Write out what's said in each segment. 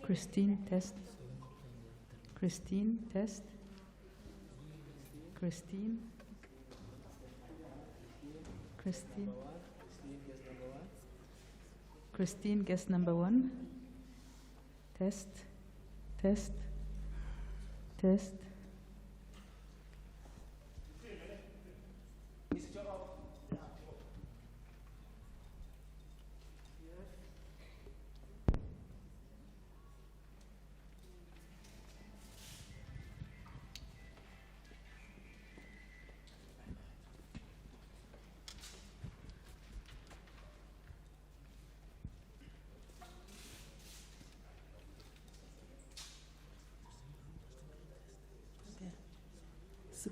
Christine, test. Christine, test. Christine. Christine. Christine, guest number one. Test. Test. Test.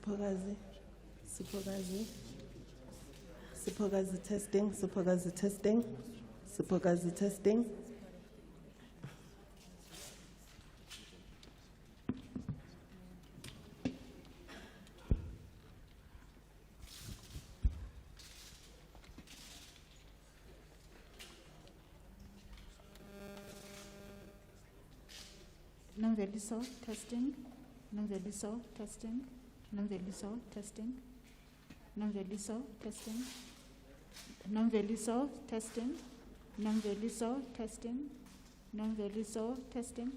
Siphokazi. Siphokazi. Siphokazi testing. Siphokazi testing. Siphokazi testing. Nangeliso testing. Nangeliso testing. Nangeliso testing. Nangeliso testing. Nangeliso testing. Nangeliso testing. Nangeliso testing.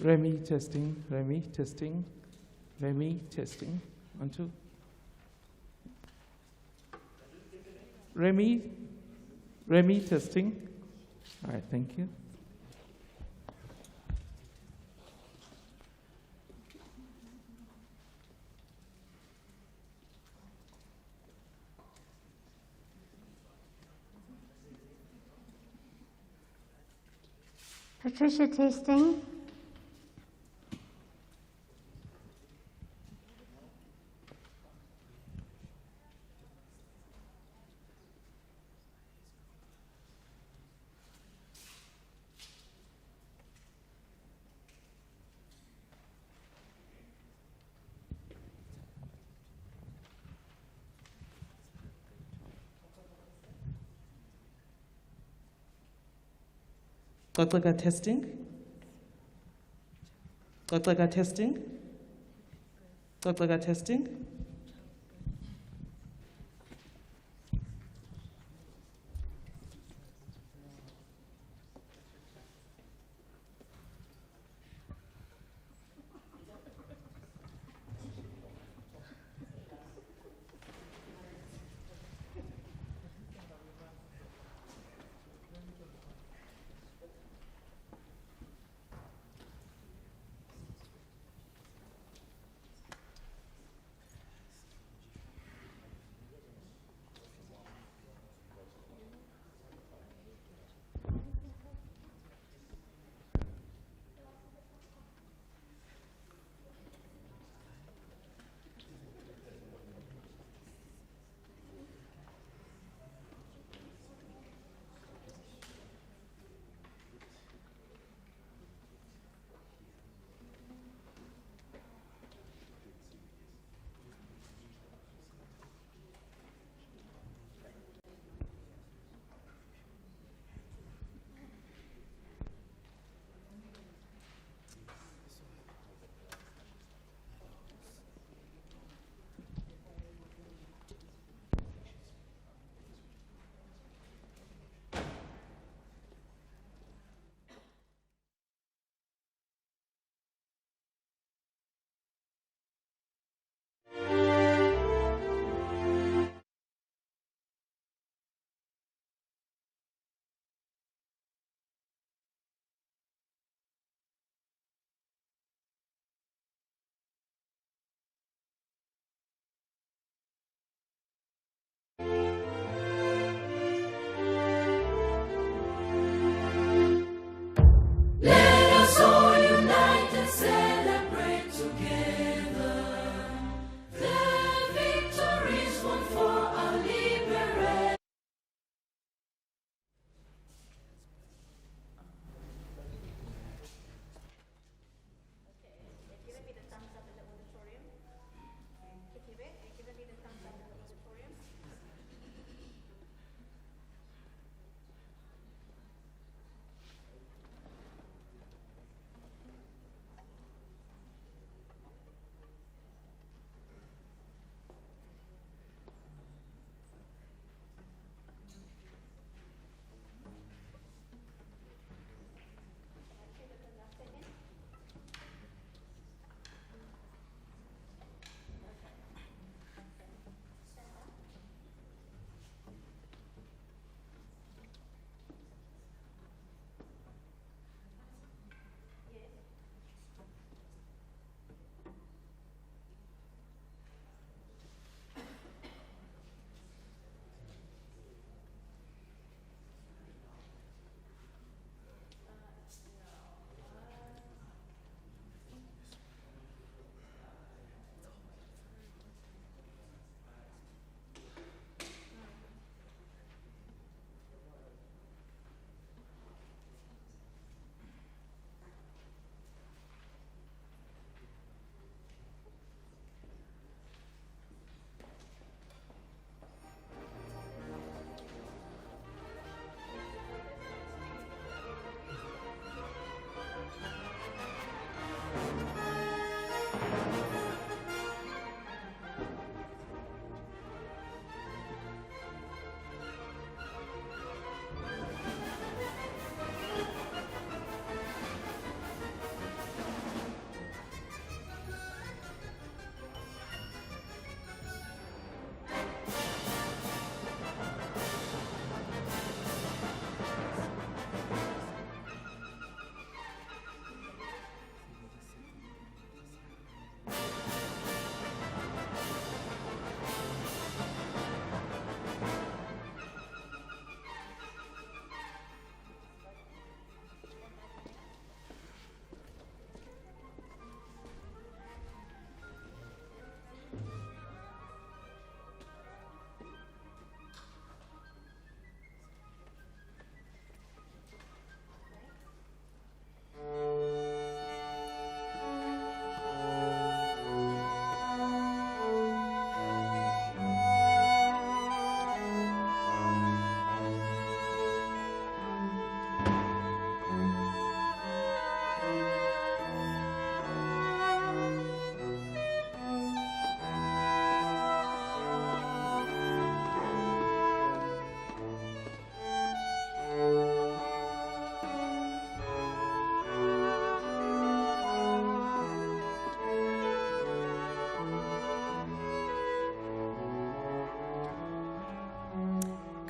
Remy testing, Remy testing, Remy testing. 1, 2. Remy testing. All right, thank you. Patricia testing. Xaxeka testing. Xaxeka testing. Xaxeka testing.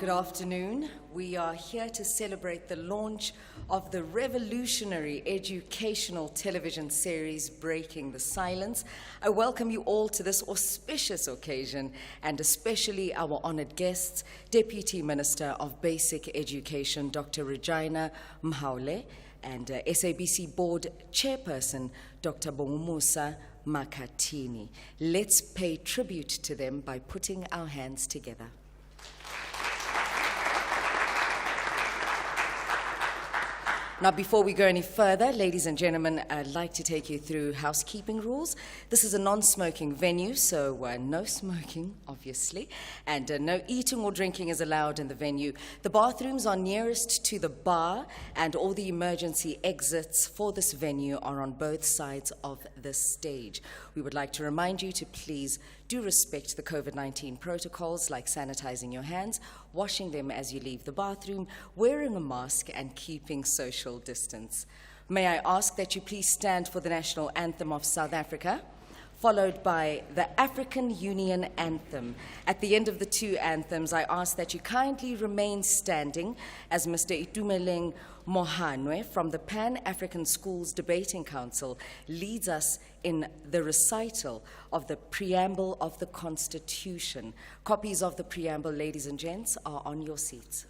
Good afternoon. We are here to celebrate the launch of the revolutionary educational television series Breaking the Silence. I welcome you all to this auspicious occasion, and especially our honored guests, Deputy Minister of Basic Education, Dr. Regina Mhaule, and SABC Board Chairperson, Dr. Bongumusa Makhathini. Let's pay tribute to them by putting our hands together. Now, before we go any further, ladies and gentlemen, I'd like to take you through housekeeping rules. This is a non-smoking venue, so no smoking, obviously, and no eating or drinking is allowed in the venue. The bathrooms are nearest to the bar, and all the emergency exits for this venue are on both sides of the stage. We would like to remind you to please do respect the COVID-19 protocols like sanitizing your hands, washing them as you leave the bathroom, wearing a mask, and keeping social distance. May I ask that you please stand for the national anthem of South Africa, followed by the African Union Anthem. At the end of the two anthems, I ask that you kindly remain standing as Mr. Itumeleng Mohanwe from the Pan-African Schools Debating Council leads us in the recital of the preamble of the Constitution. Copies of the preamble, ladies and gents, are on your seats.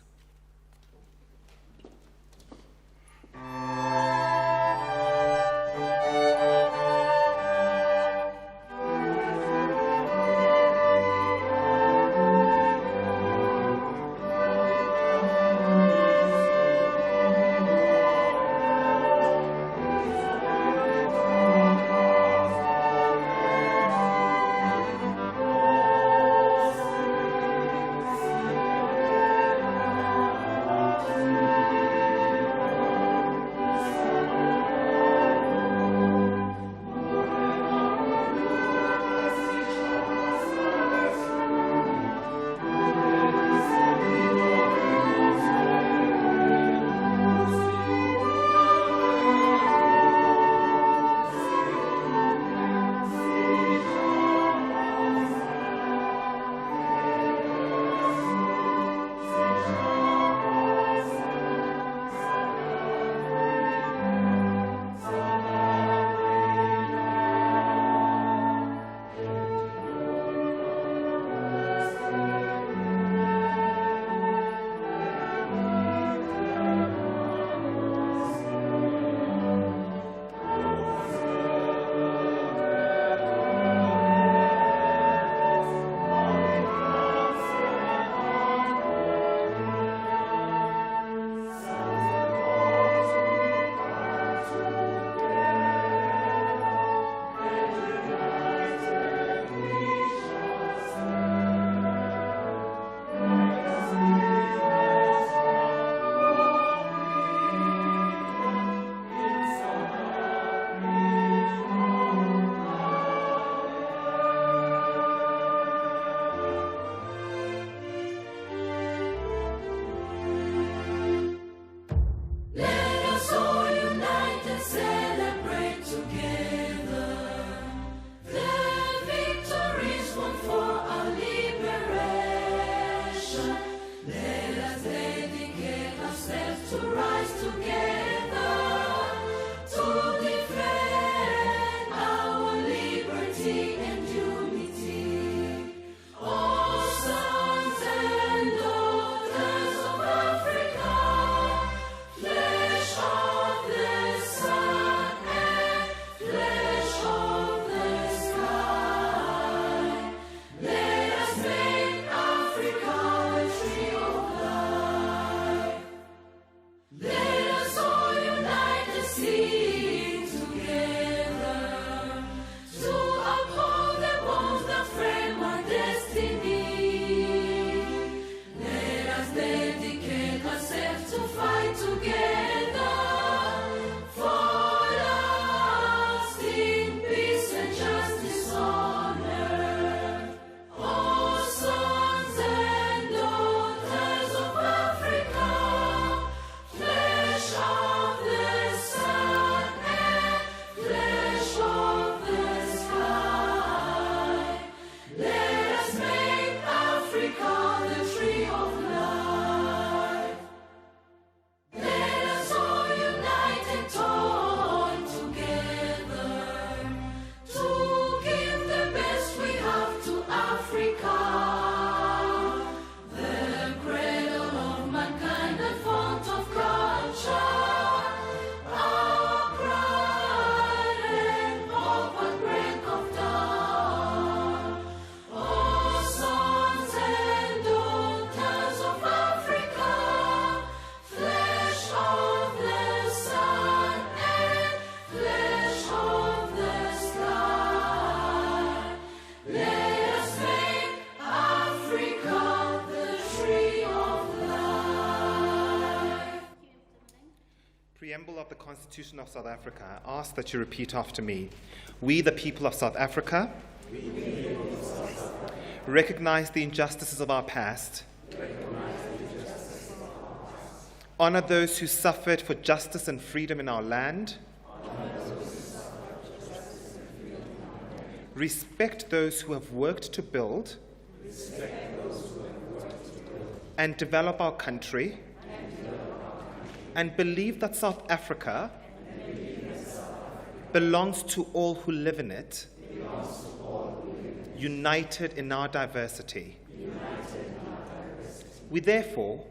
Let us Preamble of the Constitution of South Africa, I ask that you repeat after me. We, the people of South Africa, recognize the injustices of our past, honor those who suffered for justice and freedom in our land, respect those who have worked to build and develop our country, and believe that South Africa belongs to all who live in it, united in our diversity. We therefore,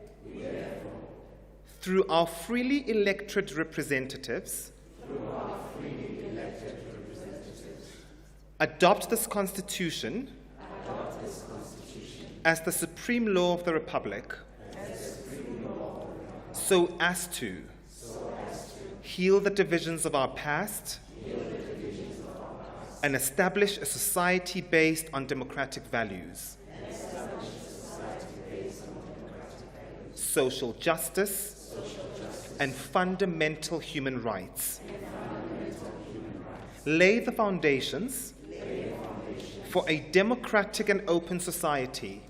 through our freely elected representatives, adopt this Constitution as the supreme law of the Republic, so as to heal the divisions of our past and establish a society based on democratic values, social justice, and fundamental human rights. Lay the foundations for a democratic and open society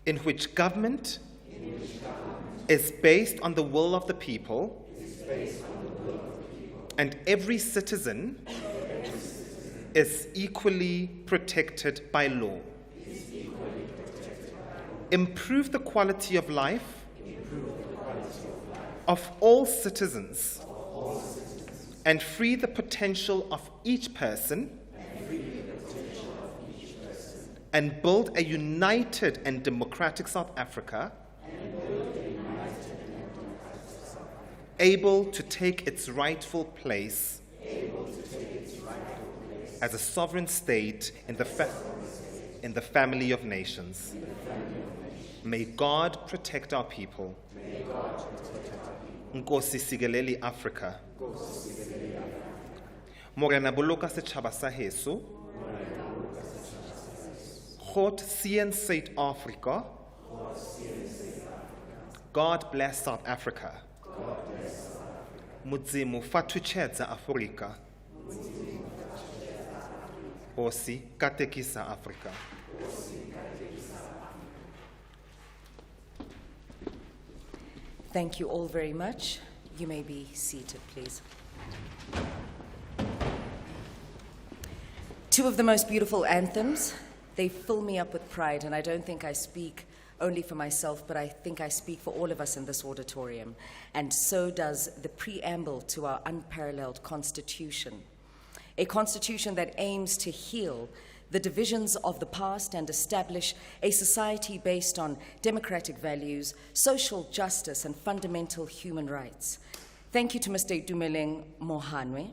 in which government is based on the will of the people and every citizen is equally protected by law. Improve the quality of life of all citizens and free the potential of each person and build a united and democratic South Africa, able to take its rightful place as a sovereign state in the family of nations. May God protect our people. Nkosi sigeleli Africa. Morena boloka setjhaba sa heso. God sien South Africa. God bless South Africa. Mudzimu fatuchedza Afrika. Hosi katekisa Afrika. Thank you all very much. You may be seated, please. Two of the most beautiful anthems. They fill me up with pride, and I don't think I speak only for myself, but I think I speak for all of us in this auditorium. And so does the preamble to our unparalleled Constitution. A Constitution that aims to heal the divisions of the past and establish a society based on democratic values, social justice, and fundamental human rights. Thank you to Mr. Itumeleng Mohanwe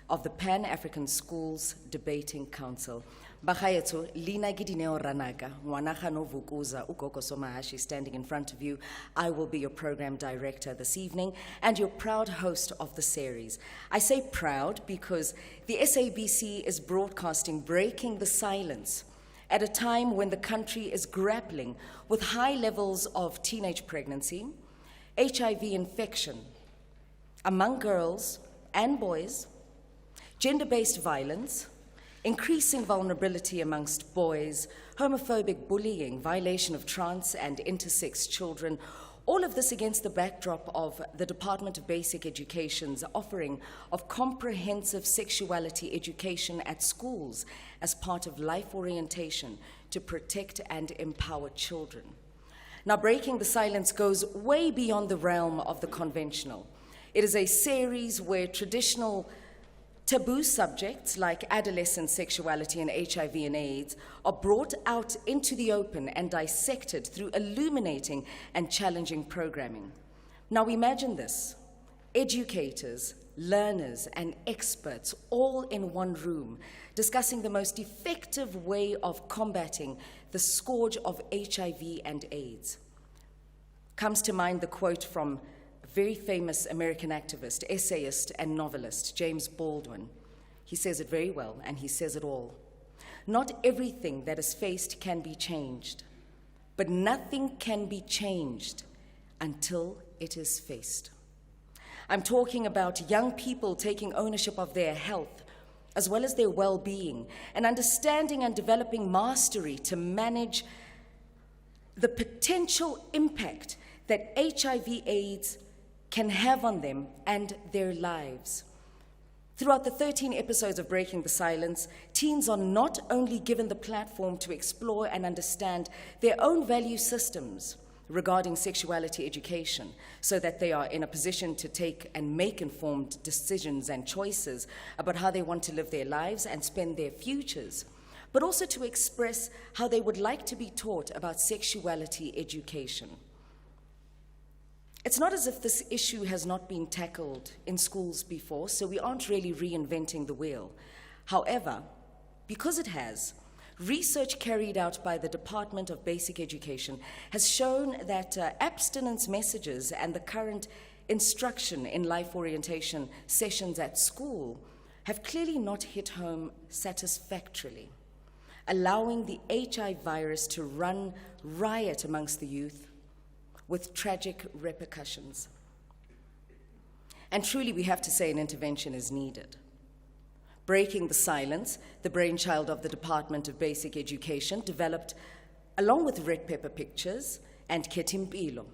of the Pan-African Schools Debating Council. Bagaetso, Lina Gidineo Ranaga, Wanaga no Vukuza, Ukoko Somahashi, standing in front of you. I will be your program director this evening and your proud host of the series. I say proud because the SABC is broadcasting Breaking the Silence at a time when the country is grappling with high levels of teenage pregnancy, HIV infection among girls and boys, gender-based violence, increasing vulnerability amongst boys, homophobic bullying, violation of trans and intersex children, all of this against the backdrop of the Department of Basic Education's offering of comprehensive sexuality education at schools as part of life orientation to protect and empower children. Now, Breaking the Silence goes way beyond the realm of the conventional. It is a series where traditional taboo subjects like adolescent sexuality and HIV and AIDS are brought out into the open and dissected through illuminating and challenging programming. Now imagine this: educators, learners, and experts all in one room discussing the most effective way of combating the scourge of HIV and AIDS. Comes to mind the quote from very famous American activist, essayist, and novelist, James Baldwin. He says it very well, and he says it all. Not everything that is faced can be changed, but nothing can be changed until it is faced. I'm talking about young people taking ownership of their health, as well as their well-being, and understanding and developing mastery to manage the potential impact that HIV/AIDS can have on them and their lives. Throughout the 13 episodes of Breaking the Silence, teens are not only given the platform to explore and understand their own value systems regarding sexuality education, so that they are in a position to take and make informed decisions and choices about how they want to live their lives and spend their futures, but also to express how they would like to be taught about sexuality education. It's not as if this issue has not been tackled in schools before, so we aren't really reinventing the wheel. However, because it has, research carried out by the Department of Basic Education has shown that abstinence messages and the current instruction in life orientation sessions at school have clearly not hit home satisfactorily, allowing the HIV virus to run riot amongst the youth with tragic repercussions. And truly, we have to say an intervention is needed. Breaking the Silence, the brainchild of the Department of Basic Education, developed along with Red Pepper Pictures and Kheth'impilo,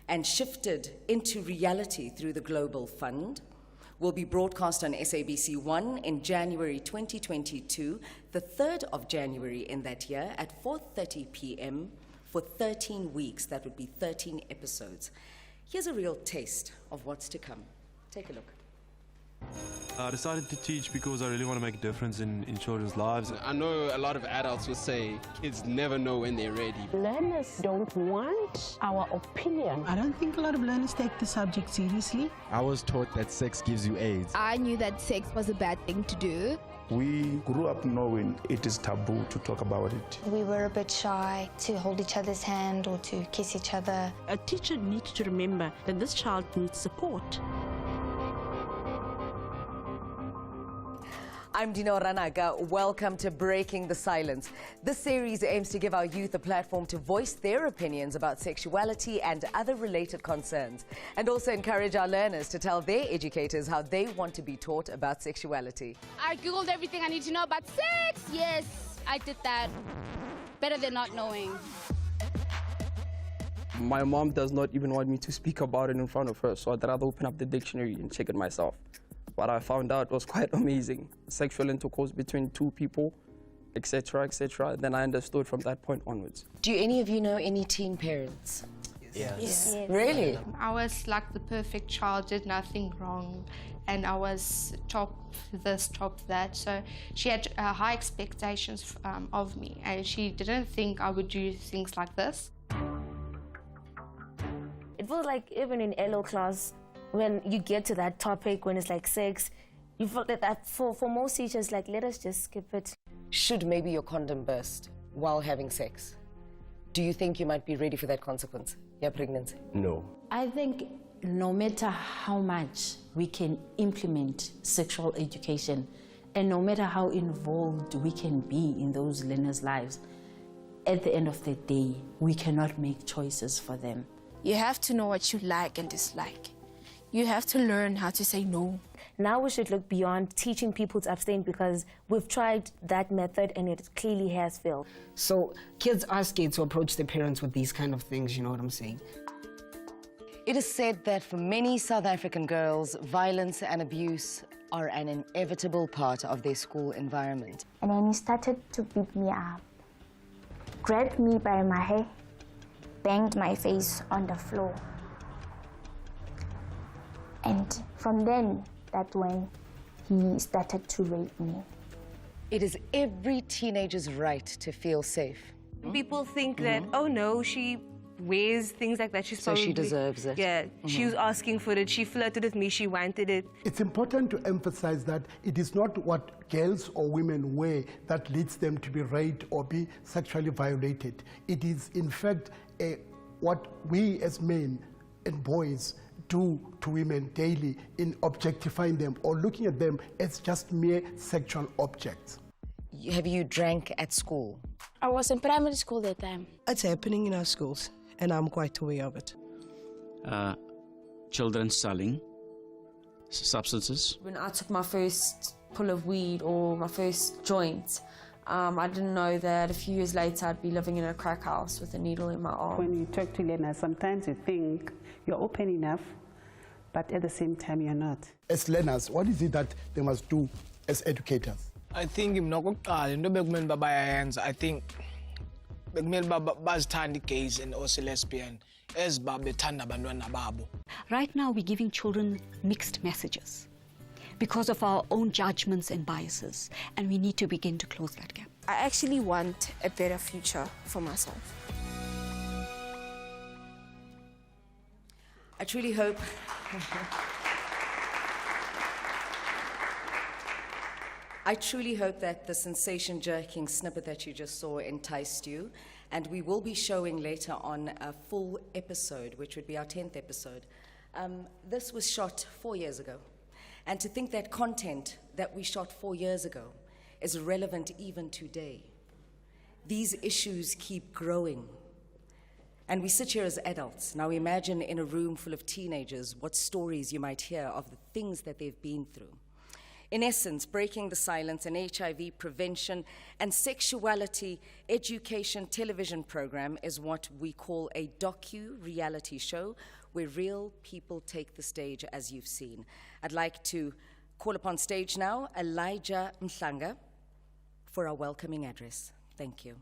and shifted into reality through the Global Fund, will be broadcast on SABC 1 in January 2022, the 3rd of January in that year at 4:30 p.m. for 13 weeks. That would be 13 episodes. Here's a real taste of what's to come. Take a look. I decided to teach because I really want to make a difference in children's lives. I know a lot of adults will say kids never know when they're ready. Learners don't want our opinion. I don't think a lot of learners take the subject seriously. I was taught that sex gives you AIDS. I knew that sex was a bad thing to do. We grew up knowing it is taboo to talk about it. We were a bit shy to hold each other's hand or to kiss each other. A teacher needs to remember that this child needs support. I'm Dino Ranaga. Welcome to Breaking the Silence. This series aims to give our youth a platform to voice their opinions about sexuality and other related concerns, and also encourage our learners to tell their educators how they want to be taught about sexuality. I Googled everything I need to know about sex. Yes, I did that. Better than not knowing. My mom does not even want me to speak about it in front of her, so I'd rather open up the dictionary and check it myself. What I found out was quite amazing. Sexual intercourse between two people, etc., etc. Then I understood from that point onwards. Do any of you know any teen parents? Yes. Really? I was like the perfect child, did nothing wrong, and I was top this, top that. So she had high expectations of me, and she didn't think I would do things like this. It was like even in LO class, when you get to that topic, when it's like sex, you feel that for most teachers, like, let us just skip it. Should maybe your condom burst while having sex? Do you think you might be ready for that consequence, your pregnancy? No. I think no matter how much we can implement sexual education, and no matter how involved we can be in those learners' lives, at the end of the day, we cannot make choices for them. You have to know what you like and dislike. You have to learn how to say no. Now we should look beyond teaching people to abstain, because we've tried that method and it clearly has failed. So kids are scared to approach their parents with these kind of things, you know what I'm saying? It is said that for many South African girls, violence and abuse are an inevitable part of their school environment. And then he started to beat me up, grabbed me by my hair, banged my face on the floor. And from then, that's when he started to rape me. It is every teenager's right to feel safe. People think that, oh no, she wears things like that. She's so she deserves it. Yeah, she was asking for it. She flirted with me. She wanted it. It's important to emphasize that it is not what girls or women wear that leads them to be raped or be sexually violated. It is, in fact, what we as men and boys do to women daily in objectifying them or looking at them as just mere sexual objects. Have you drank at school? I was in primary school that time. It's happening in our schools, and I'm quite aware of it. children selling substances. When I took my first pull of weed or my first joint, I didn't know that a few years later I'd be living in a crack house with a needle in my arm. When you talk to learners, sometimes you think you're open enough, but at the same time you're not. As learners, what is it that they must do as educators? I think I think gays and also lesbian as Right now we're giving children mixed messages because of our own judgments and biases, and we need to begin to close that gap. I actually want a better future for myself. I truly hope that the sensation-jerking snippet that you just saw enticed you, and we will be showing later on a full episode, which would be our 10th episode. This was shot 4 years ago, and to think that content that we shot 4 years ago is relevant even today. These issues keep growing, and we sit here as adults. Now imagine in a room full of teenagers what stories you might hear of the things that they've been through. In essence, Breaking the Silence, an HIV prevention and sexuality education television program, is what we call a docu-reality show where real people take the stage, as you've seen. I'd like to call upon stage now Elijah Mhlanga for our welcoming address. Thank you.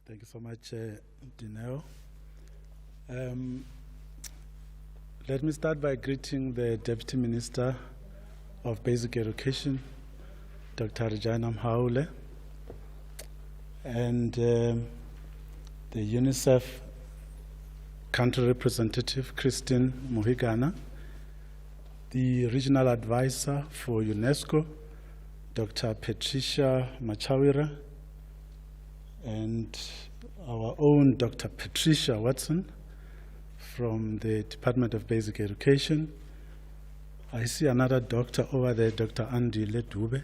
Thank you so much, Dineo. Let me start by greeting the Deputy Minister of Basic Education, Dr. Regina Mhaule, and the UNICEF Country Representative, Christine Mohigana, the Regional Advisor for UNESCO, Dr. Patricia Machawira, and our own Dr. Patricia Watson from the Department of Basic Education. I see another doctor over there, Dr. Andy Ledube,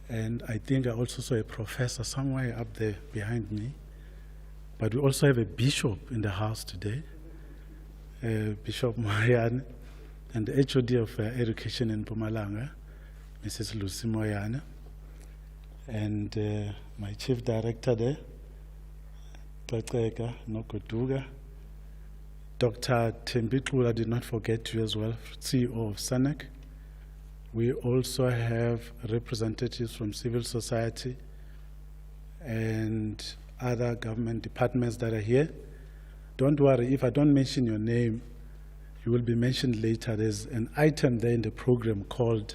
and I think I also saw a professor somewhere up there behind me. But we also have a bishop in the house today, Bishop Moyane, and the HOD of Education in Mpumalanga, Mrs. Lucy Moyane, and my chief director there, Xexeka Nogoduga. Dr. Thembixula, I did not forget you as well, CEO of SANEC. We also have representatives from civil society and other government departments that are here. Don't worry, if I don't mention your name, you will be mentioned later. There's an item there in the program called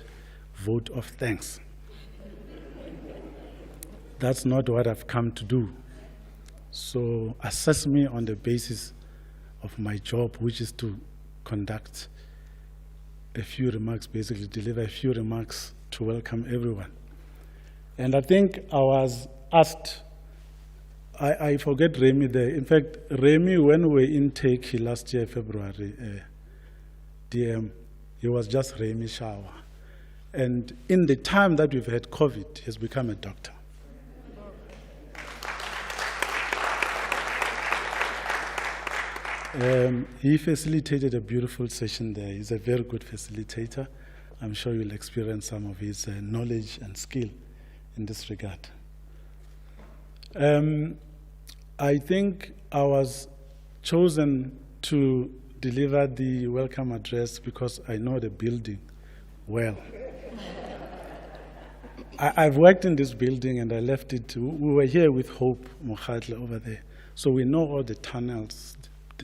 Vote of Thanks. That's not what I've come to do. So assess me on the basis of my job, which is to conduct a few remarks, basically deliver a few remarks to welcome everyone. And I think I was asked, I forget Remy there. In fact, Remy, when we were in Turkey last year, February, DM, he was just Remy Shawa. And in the time that we've had COVID, he has become a doctor. He facilitated a beautiful session there. He's a very good facilitator. I'm sure you'll experience some of his knowledge and skill in this regard. I think I was chosen to deliver the welcome address because I know the building well. I've worked in this building and I left it to, we were here with Hope Mokhatle over there. So we know all the tunnels.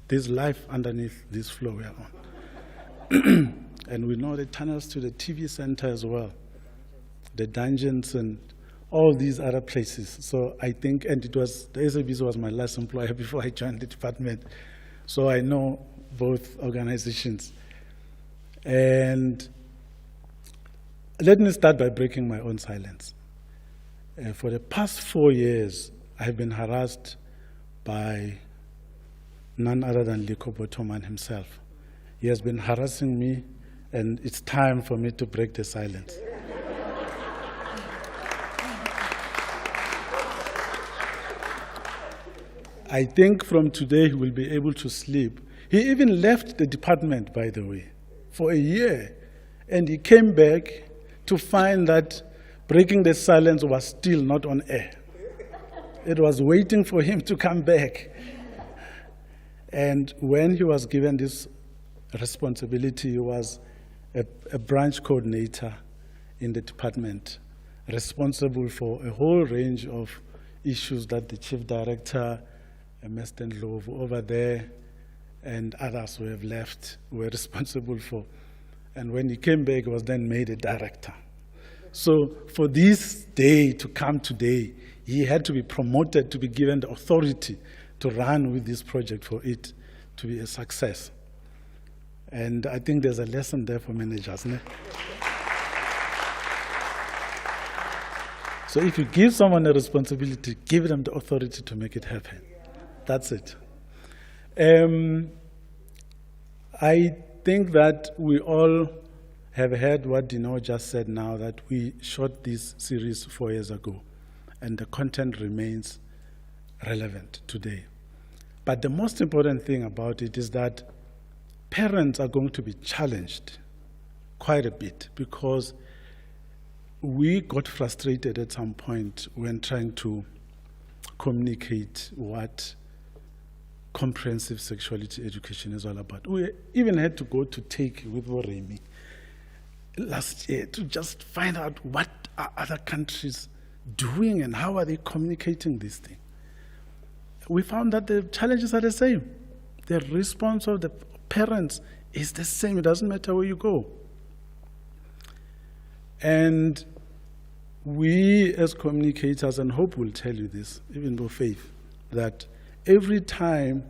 There's life underneath this floor we are on. And we know the tunnels to the TV center as well, the dungeons and all these other places. So I think, and it was, the SABC was my last employer before I joined the department. So I know both organizations. And let me start by breaking my own silence. For the past 4 years, I have been harassed by none other than Liko Botoman himself. He has been harassing me, and it's time for me to break the silence. I think from today he will be able to sleep. He even left the department, by the way, for a year. And he came back to find that Breaking the Silence was still not on air. It was waiting for him to come back. And when he was given this responsibility, he was a branch coordinator in the department, responsible for a whole range of issues that the chief director, Mr. Ndlovu over there, and others who have left were responsible for. And when he came back, he was then made a director. So for this day to come today, he had to be promoted to be given the authority to run with this project for it to be a success. And I think there's a lesson there for managers. Ne? So if you give someone a responsibility, give them the authority to make it happen. That's it. I think that we all have heard what Dino just said now, that we shot this series 4 years ago, and the content remains relevant today. But the most important thing about it is that parents are going to be challenged quite a bit, because we got frustrated at some point when trying to communicate what comprehensive sexuality education is all about. We even had to go to take with Remy last year to just find out what are other countries doing and how are they communicating this thing. We found that the challenges are the same. The response of the parents is the same. It doesn't matter where you go. And we as communicators, and Hope will tell you this, even though Faith, that every time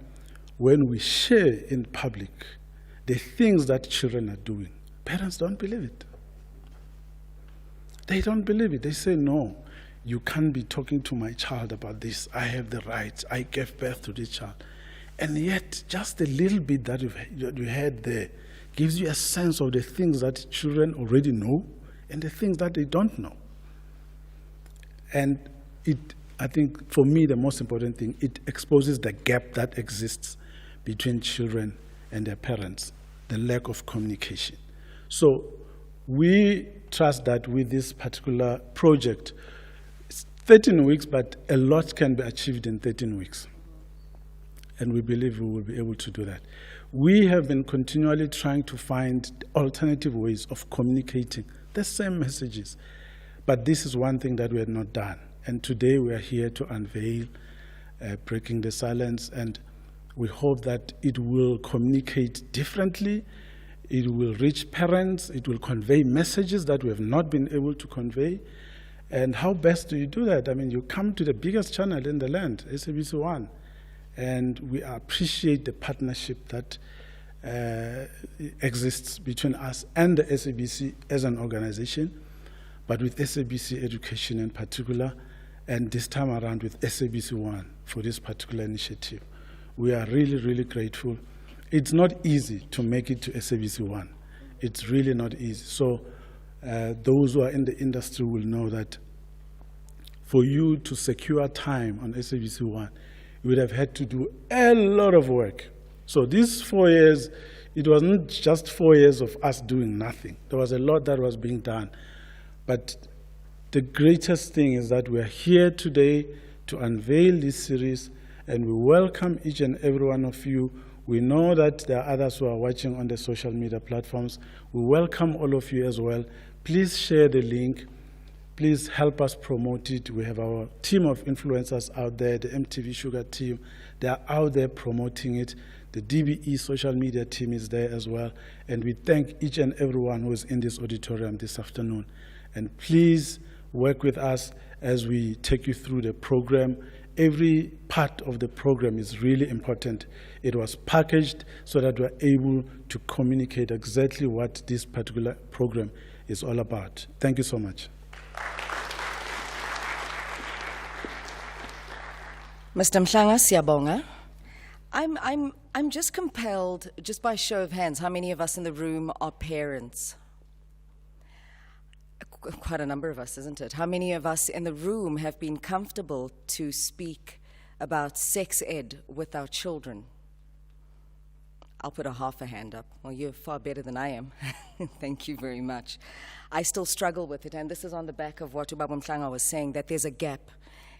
when we share in public the things that children are doing, parents don't believe it. They don't believe it. They say, no, you can't be talking to my child about this. I have the rights. I gave birth to this child. And yet, just a little bit that you had there gives you a sense of the things that children already know and the things that they don't know. And I think, for me, the most important thing, it exposes the gap that exists between children and their parents, the lack of communication. So we trust that with this particular project, it's 13 weeks, but a lot can be achieved in 13 weeks. And we believe we will be able to do that. We have been continually trying to find alternative ways of communicating the same messages. But this is one thing that we had not done. And today we are here to unveil Breaking the Silence, and we hope that it will communicate differently, it will reach parents, it will convey messages that we have not been able to convey. And how best do you do that? I mean, you come to the biggest channel in the land, SABC 1, and we appreciate the partnership that exists between us and the SABC as an organization, but with SABC Education in particular, and this time around with SABC 1 for this particular initiative. We are really, really grateful. It's not easy to make it to SABC 1. It's really not easy. So those who are in the industry will know that for you to secure time on SABC 1, you would have had to do a lot of work. So these 4 years, it wasn't just 4 years of us doing nothing. There was a lot that was being done. But the greatest thing is that we are here today to unveil this series, and we welcome each and every one of you. We know that there are others who are watching on the social media platforms. We welcome all of you as well. Please share the link. Please help us promote it. We have our team of influencers out there, the MTV Sugar team. They are out there promoting it. The DBE social media team is there as well. And we thank each and everyone who is in this auditorium this afternoon. And please work with us as we take you through the program. Every part of the program is really important. It was packaged so that we're able to communicate exactly what this particular program is all about. Thank you so much. Mr. Mhlanga, siyabonga. I'm just compelled, just by show of hands, how many of us in the room are parents? Quite a number of us, isn't it? How many of us in the room have been comfortable to speak about sex ed with our children? I'll put a half a hand up. Well, you're far better than I am. Thank you very much. I still struggle with it, and this is on the back of what Ubaba Mhlanga was saying, that there's a gap.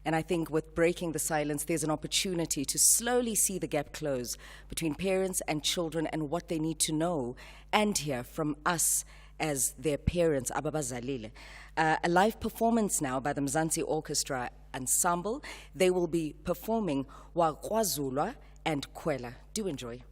And I think with breaking the silence, there's an opportunity to slowly see the gap close between parents and children and what they need to know and hear from us as their parents, Ababazalile. A live performance now by the Mzansi Orchestra Ensemble. They will be performing KwaZulu and Kwela. Do enjoy.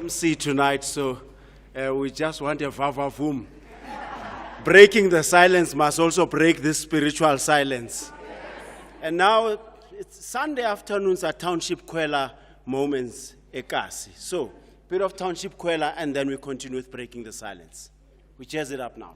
MC tonight, so we just want a vavavoom. Breaking the silence must also break this spiritual silence. And now, it's Sunday afternoons at Township Kwela Moments Ekasi. So, bit of Township Kwela, and then we continue with breaking the silence. We jazz it up now.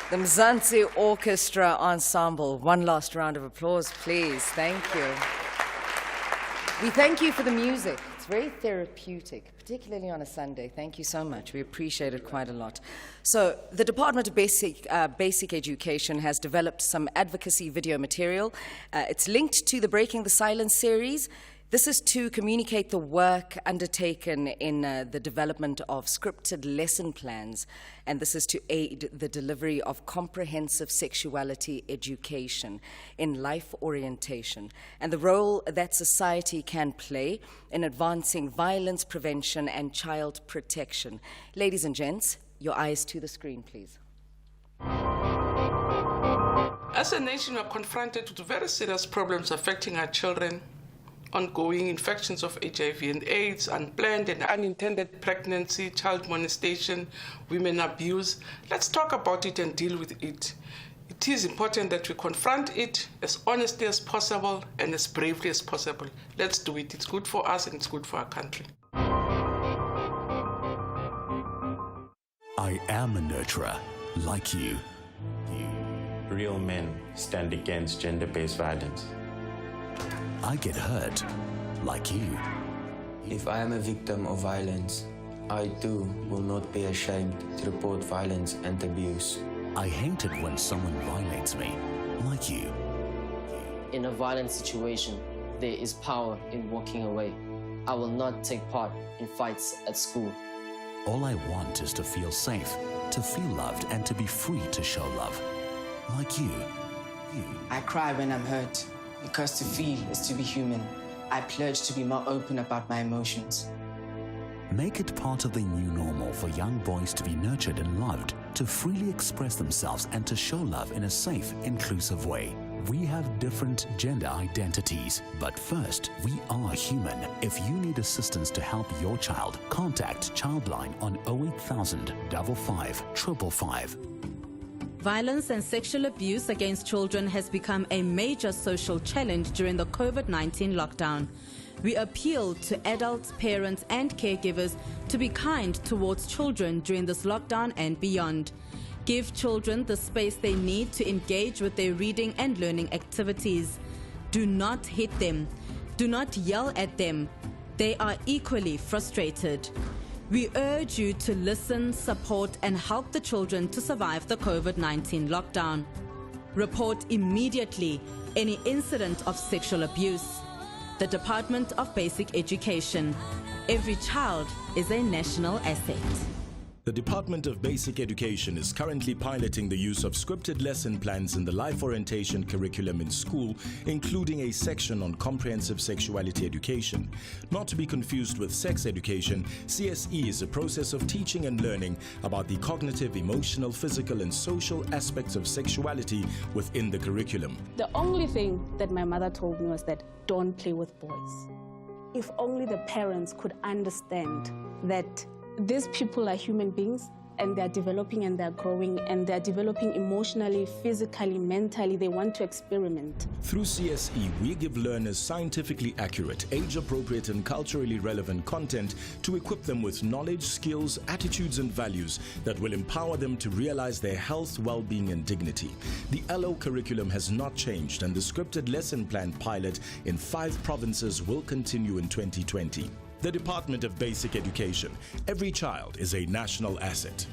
The Mzansi Orchestra Ensemble. One last round of applause, please. Thank you. We thank you for the music. It's very therapeutic, particularly on a Sunday. Thank you so much. We appreciate it quite a lot. So the Department of Basic Education has developed some advocacy video material. It's linked to the Breaking the Silence series. This is to communicate the work undertaken in the development of scripted lesson plans, and this is to aid the delivery of comprehensive sexuality education in life orientation, and the role that society can play in advancing violence prevention and child protection. Ladies and gents, your eyes to the screen, please. As a nation, we are confronted with very serious problems affecting our children. Ongoing infections of HIV and AIDS, unplanned and unintended pregnancy, child molestation, women abuse. Let's talk about it and deal with it. It is important that we confront it as honestly as possible and as bravely as possible. Let's do it. It's good for us and it's good for our country. I am a nurturer, like you. Real men stand against gender-based violence. I get hurt, like you. If I am a victim of violence, I too will not be ashamed to report violence and abuse. I hate it when someone violates me, like you. In a violent situation, there is power in walking away. I will not take part in fights at school. All I want is to feel safe, to feel loved, and to be free to show love, like you. I cry when I'm hurt. Because to feel is to be human. I pledge to be more open about my emotions. Make it part of the new normal for young boys to be nurtured and loved, to freely express themselves and to show love in a safe, inclusive way. We have different gender identities, but first, we are human. If you need assistance to help your child, contact Childline on 08000 55 555. Violence and sexual abuse against children has become a major social challenge during the COVID-19 lockdown. We appeal to adults, parents and caregivers to be kind towards children during this lockdown and beyond. Give children the space they need to engage with their reading and learning activities. Do not hit them. Do not yell at them. They are equally frustrated. We urge you to listen, support and help the children to survive the COVID-19 lockdown. Report immediately any incident of sexual abuse. The Department of Basic Education. Every child is a national asset. The Department of Basic Education is currently piloting the use of scripted lesson plans in the life orientation curriculum in school, including a section on comprehensive sexuality education. Not to be confused with sex education, CSE is a process of teaching and learning about the cognitive, emotional, physical and social aspects of sexuality within the curriculum. The only thing that my mother told me was that don't play with boys. If only the parents could understand that these people are human beings and they're developing and they're growing and they're developing emotionally, physically, mentally. They want to experiment. Through CSE, we give learners scientifically accurate, age-appropriate and culturally relevant content to equip them with knowledge, skills, attitudes and values that will empower them to realize their health, well-being and dignity. The LO curriculum has not changed and the scripted lesson plan pilot in 5 provinces will continue in 2020. The Department of Basic Education. Every child is a national asset.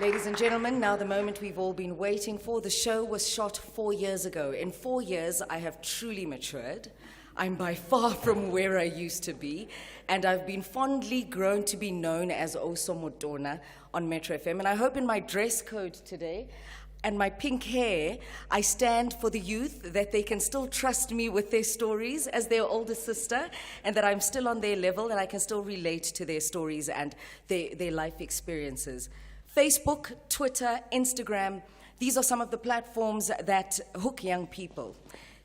Ladies and gentlemen, now the moment we've all been waiting for. The show was shot 4 years ago. In 4 years, I have truly matured. I'm by far from where I used to be, and I've been fondly grown to be known as Osomotona on Metro FM. And I hope in my dress code today, and my pink hair, I stand for the youth, that they can still trust me with their stories as their older sister, and that I'm still on their level and I can still relate to their stories and their life experiences. Facebook, Twitter, Instagram, these are some of the platforms that hook young people.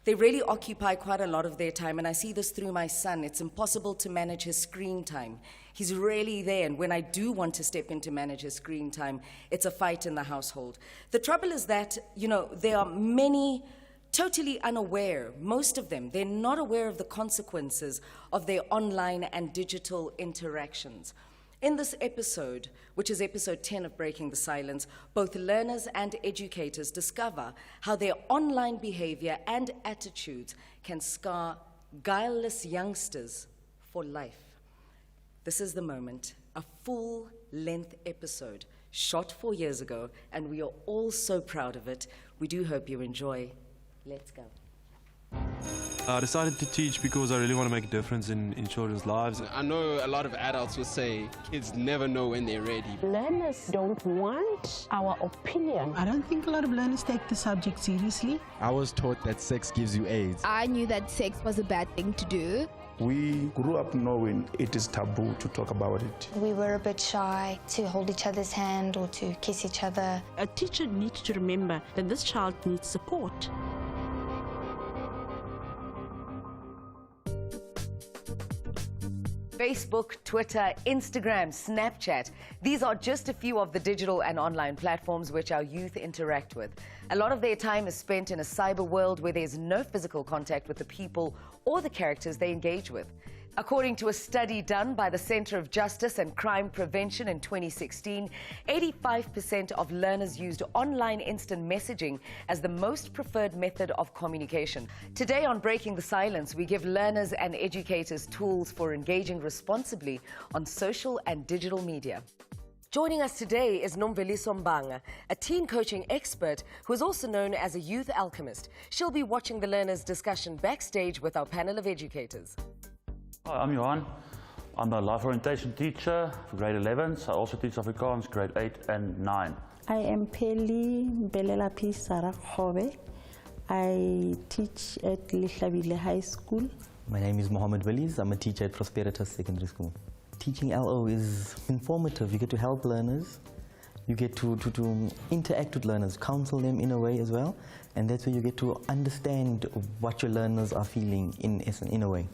They really occupy quite a lot of their time, and I see this through my son. It's impossible to manage his screen time. He's really there, and when I do want to step in to manage his screen time, it's a fight in the household. The trouble is that, there are many Totally unaware, most of them, they're not aware of the consequences of their online and digital interactions. In this episode, which is episode 10 of Breaking the Silence, both learners and educators discover how their online behavior and attitudes can scar guileless youngsters for life. This is the moment, a full-length episode, shot 4 years ago, and we are all so proud of it. We do hope you enjoy. Let's go. I decided to teach because I really want to make a difference in children's lives. I know a lot of adults will say kids never know when they're ready. Learners don't want our opinion. I don't think a lot of learners take the subject seriously. I was taught that sex gives you AIDS. I knew that sex was a bad thing to do. We grew up knowing it is taboo to talk about it. We were a bit shy to hold each other's hand or to kiss each other. A teacher needs to remember that this child needs support. Facebook, Twitter, Instagram, Snapchat. These are just a few of the digital and online platforms which our youth interact with. A lot of their time is spent in a cyber world where there's no physical contact with the people or the characters they engage with. According to a study done by the Center of Justice and Crime Prevention in 2016, 85% of learners used online instant messaging as the most preferred method of communication. Today on Breaking the Silence, we give learners and educators tools for engaging responsibly on social and digital media. Joining us today is Nomveliso Mbanga, a teen coaching expert who is also known as a youth alchemist. She'll be watching the learners' discussion backstage with our panel of educators. Hi, I'm Johan. I'm a life orientation teacher for grade 11s. I also teach Afrikaans grade 8 and 9. I am Peli Mbelelapi Sarah Khobe. I teach at Lihlabile High School. My name is Mohammed Waliz. I'm a teacher at Prosperitas Secondary School. Teaching LO is informative. You get to help learners. You get to interact with learners, counsel them in a way as well. And that's where you get to understand what your learners are feeling in a way.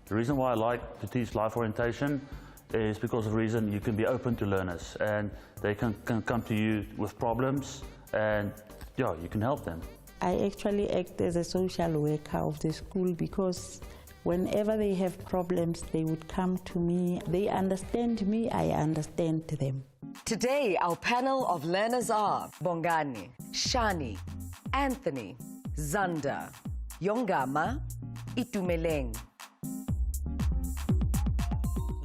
The reason why I like to teach life orientation is because of the reason you can be open to learners and they can come to you with problems and yeah, you can help them. I actually act as a social worker of the school because whenever they have problems, they would come to me. They understand me, I understand them. Today, our panel of learners are Bongani, Shani, Anthony, Zanda, Yongama, Itumeleng.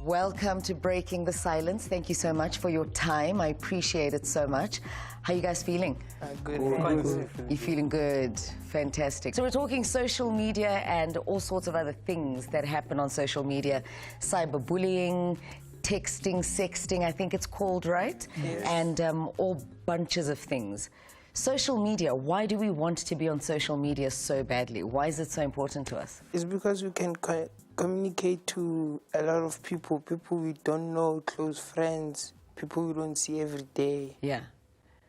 Welcome to Breaking the Silence. Thank you so much for your time. I appreciate it so much. How are you guys feeling? Good. You're feeling good. Fantastic. So we're talking social media and all sorts of other things that happen on social media. Cyberbullying, texting, sexting, I think it's called, right? Yes. And all bunches of things. Social media, why do we want to be on social media so badly? Why is it so important to us? It's because we can communicate to a lot of people we don't know, close friends, people we don't see every day. Yeah.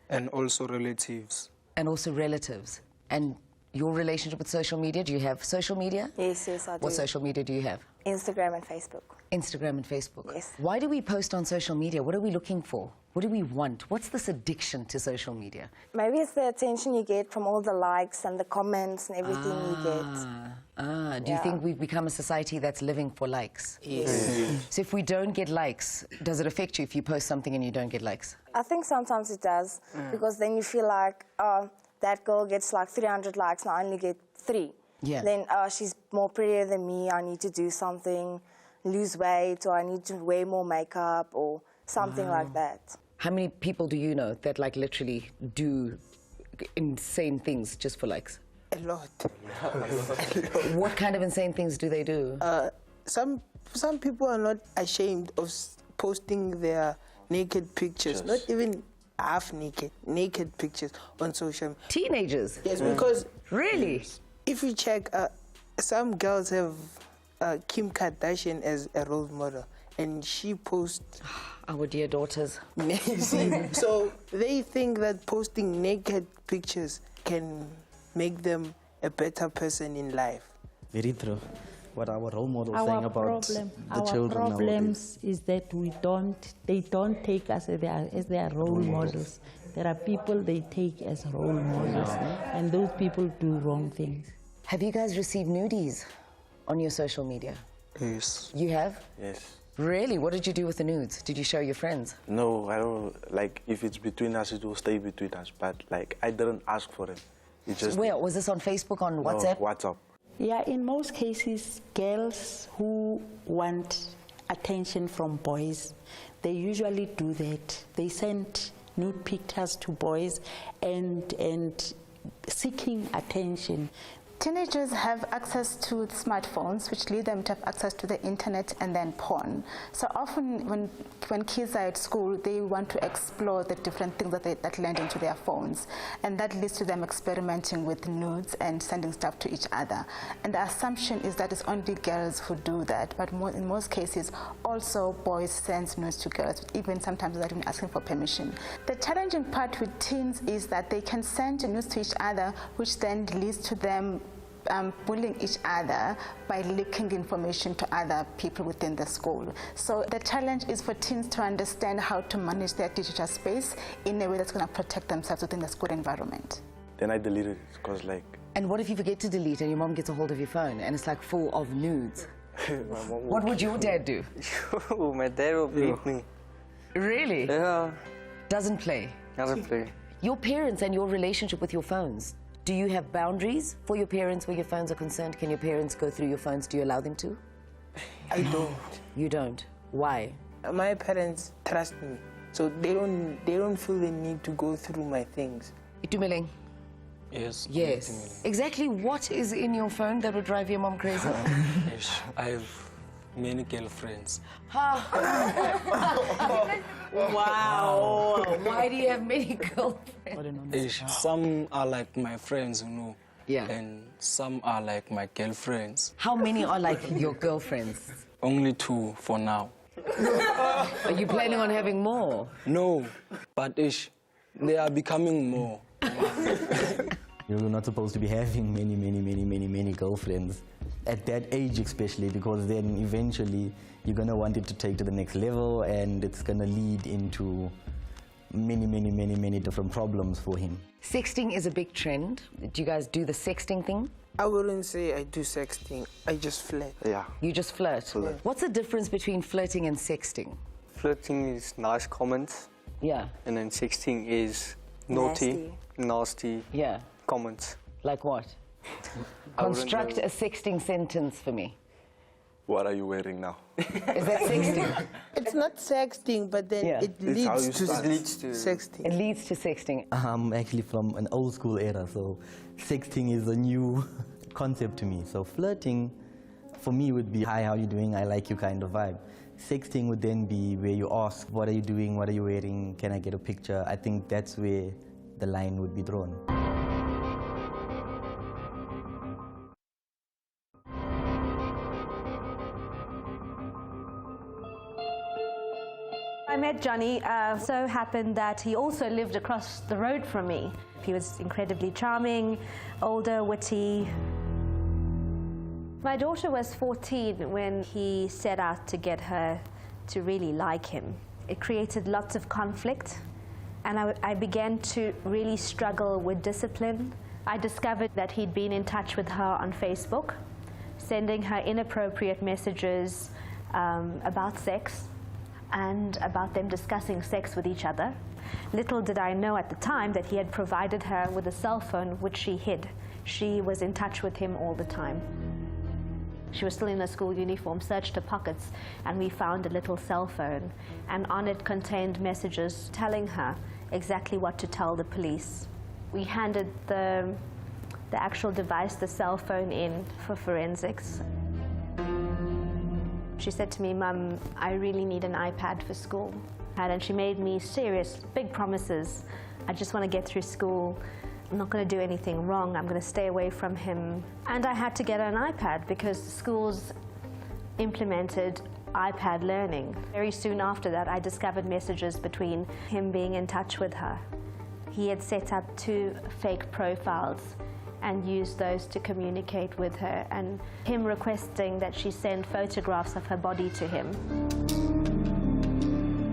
And also relatives. And also relatives. And your relationship with social media, do you have social media? Yes, I do. What social media do you have? Instagram and Facebook. Instagram and Facebook. Yes. Why do we post on social media? What are we looking for? What do we want? What's this addiction to social media? Maybe it's the attention you get from all the likes and the comments and everything you get. Do you think we've become a society that's living for likes? Yes. So if we don't get likes, does it affect you if you post something and you don't get likes? I think sometimes it does, because then you feel like, that girl gets like 300 likes and I only get 3. Yeah. Then she's more prettier than me, I need to do something, lose weight, or I need to wear more makeup or something like that. How many people do you know that like literally do insane things just for likes? A lot. What kind of insane things do they do? Some people are not ashamed of posting their naked pictures, not even half naked pictures on social media. Teenagers? Yes, because... Really? If you check, some girls have Kim Kardashian as a role model, and she posts... Our dear daughters. So they think that posting naked pictures can make them a better person in life. Very true. What our role model saying about the children. Our problems is that they don't take us as their role models. There are people they take as role models, and those people do wrong things. Have you guys received nudies on your social media? Yes. You have? Yes. Really? What did you do with the nudes? Did you show your friends? No, I don't, like, if it's between us, it will stay between us. But, like, I didn't ask for it. It just... Where? Was this on Facebook, on WhatsApp? No, WhatsApp. Yeah, in most cases, girls who want attention from boys, they usually do that. They send nude pictures to boys and seeking attention. Teenagers have access to smartphones, which lead them to have access to the internet and then porn. So often when kids are at school, they want to explore the different things that land into their phones. And that leads to them experimenting with nudes and sending stuff to each other. And the assumption is that it's only girls who do that. But in most cases, also boys send nudes to girls, even sometimes without even asking for permission. The challenging part with teens is that they can send nudes to each other, which then leads to them bullying each other by leaking information to other people within the school. So the challenge is for teens to understand how to manage their digital space in a way that's going to protect themselves within the school environment. Then I deleted it because, like... And what if you forget to delete and your mom gets a hold of your phone and it's like full of nudes? What would your dad do? My dad will beat me. Really? Yeah. Doesn't play? Doesn't play. Your parents and your relationship with your phones. Do you have boundaries for your parents where your phones are concerned? Can your parents go through your phones? Do you allow them to? I don't. You don't? Why? My parents trust me, so they don't feel the need to go through my things. Itumeleng? Yes. Yes. Exactly what is in your phone that would drive your mom crazy? I have many girlfriends. Wow. Why do you have many girlfriends? Some are like my friends, you know. Yeah. And some are like my girlfriends. How many are like your girlfriends? Only 2 for now. Are you planning on having more? No, but they are becoming more. You're not supposed to be having many girlfriends. At that age especially, because then eventually you're going to want it to take to the next level and it's going to lead into many different problems for him. Sexting is a big trend. Do you guys do the sexting thing? I wouldn't say I do sexting. I just flirt. Yeah. You just flirt? Flirt. What's the difference between flirting and sexting? Flirting is nice comments. Yeah. And then sexting is naughty, nasty yeah. comments. Like what? Construct a sexting sentence for me. What are you wearing now? Is that sexting? It's not sexting, but then it leads to sexting. It leads to sexting. I'm actually from an old school era, so sexting is a new concept to me. So flirting, for me, would be, hi, how are you doing? I like you kind of vibe. Sexting would then be where you ask, what are you doing? What are you wearing? Can I get a picture? I think that's where the line would be drawn. I met Johnny. So happened that he also lived across the road from me. He was incredibly charming, older, witty. My daughter was 14 when he set out to get her to really like him. It created lots of conflict, and I began to really struggle with discipline. I discovered that he'd been in touch with her on Facebook, sending her inappropriate messages about sex and about them discussing sex with each other. Little did I know at the time that he had provided her with a cell phone which she hid. She was in touch with him all the time. She was still in a school uniform, searched her pockets, and we found a little cell phone, and on it contained messages telling her exactly what to tell the police. We handed the actual device, the cell phone, in for forensics. She said to me, "Mum, I really need an iPad for school." And she made me serious, big promises. I just want to get through school. I'm not going to do anything wrong. I'm going to stay away from him. And I had to get an iPad because schools implemented iPad learning. Very soon after that, I discovered messages between him being in touch with her. He had set up 2 fake profiles and used those to communicate with her, and him requesting that she send photographs of her body to him.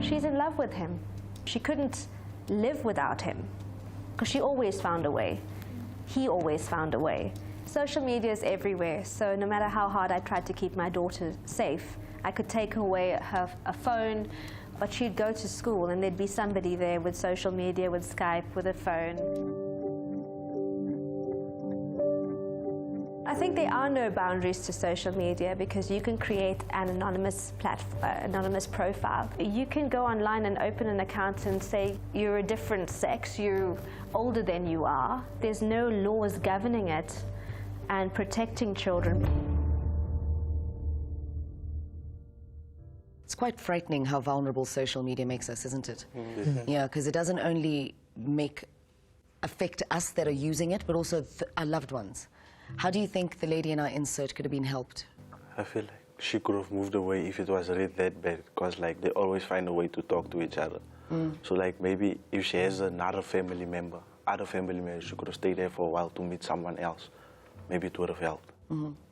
She's in love with him. She couldn't live without him, because she always found a way. He always found a way. Social media is everywhere, so no matter how hard I tried to keep my daughter safe, I could take away a phone, but she'd go to school and there'd be somebody there with social media, with Skype, with a phone. I think there are no boundaries to social media because you can create an anonymous profile. You can go online and open an account and say you're a different sex, you're older than you are. There's no laws governing it and protecting children. It's quite frightening how vulnerable social media makes us, isn't it? Mm-hmm. Yeah, because it doesn't only affect us that are using it, but also our loved ones. How do you think the lady in our insert could have been helped? I feel like she could have moved away if it was really that bad, because like they always find a way to talk to each other. So like maybe if she has another family member, she could have stayed there for a while to meet someone else. Maybe it would have helped.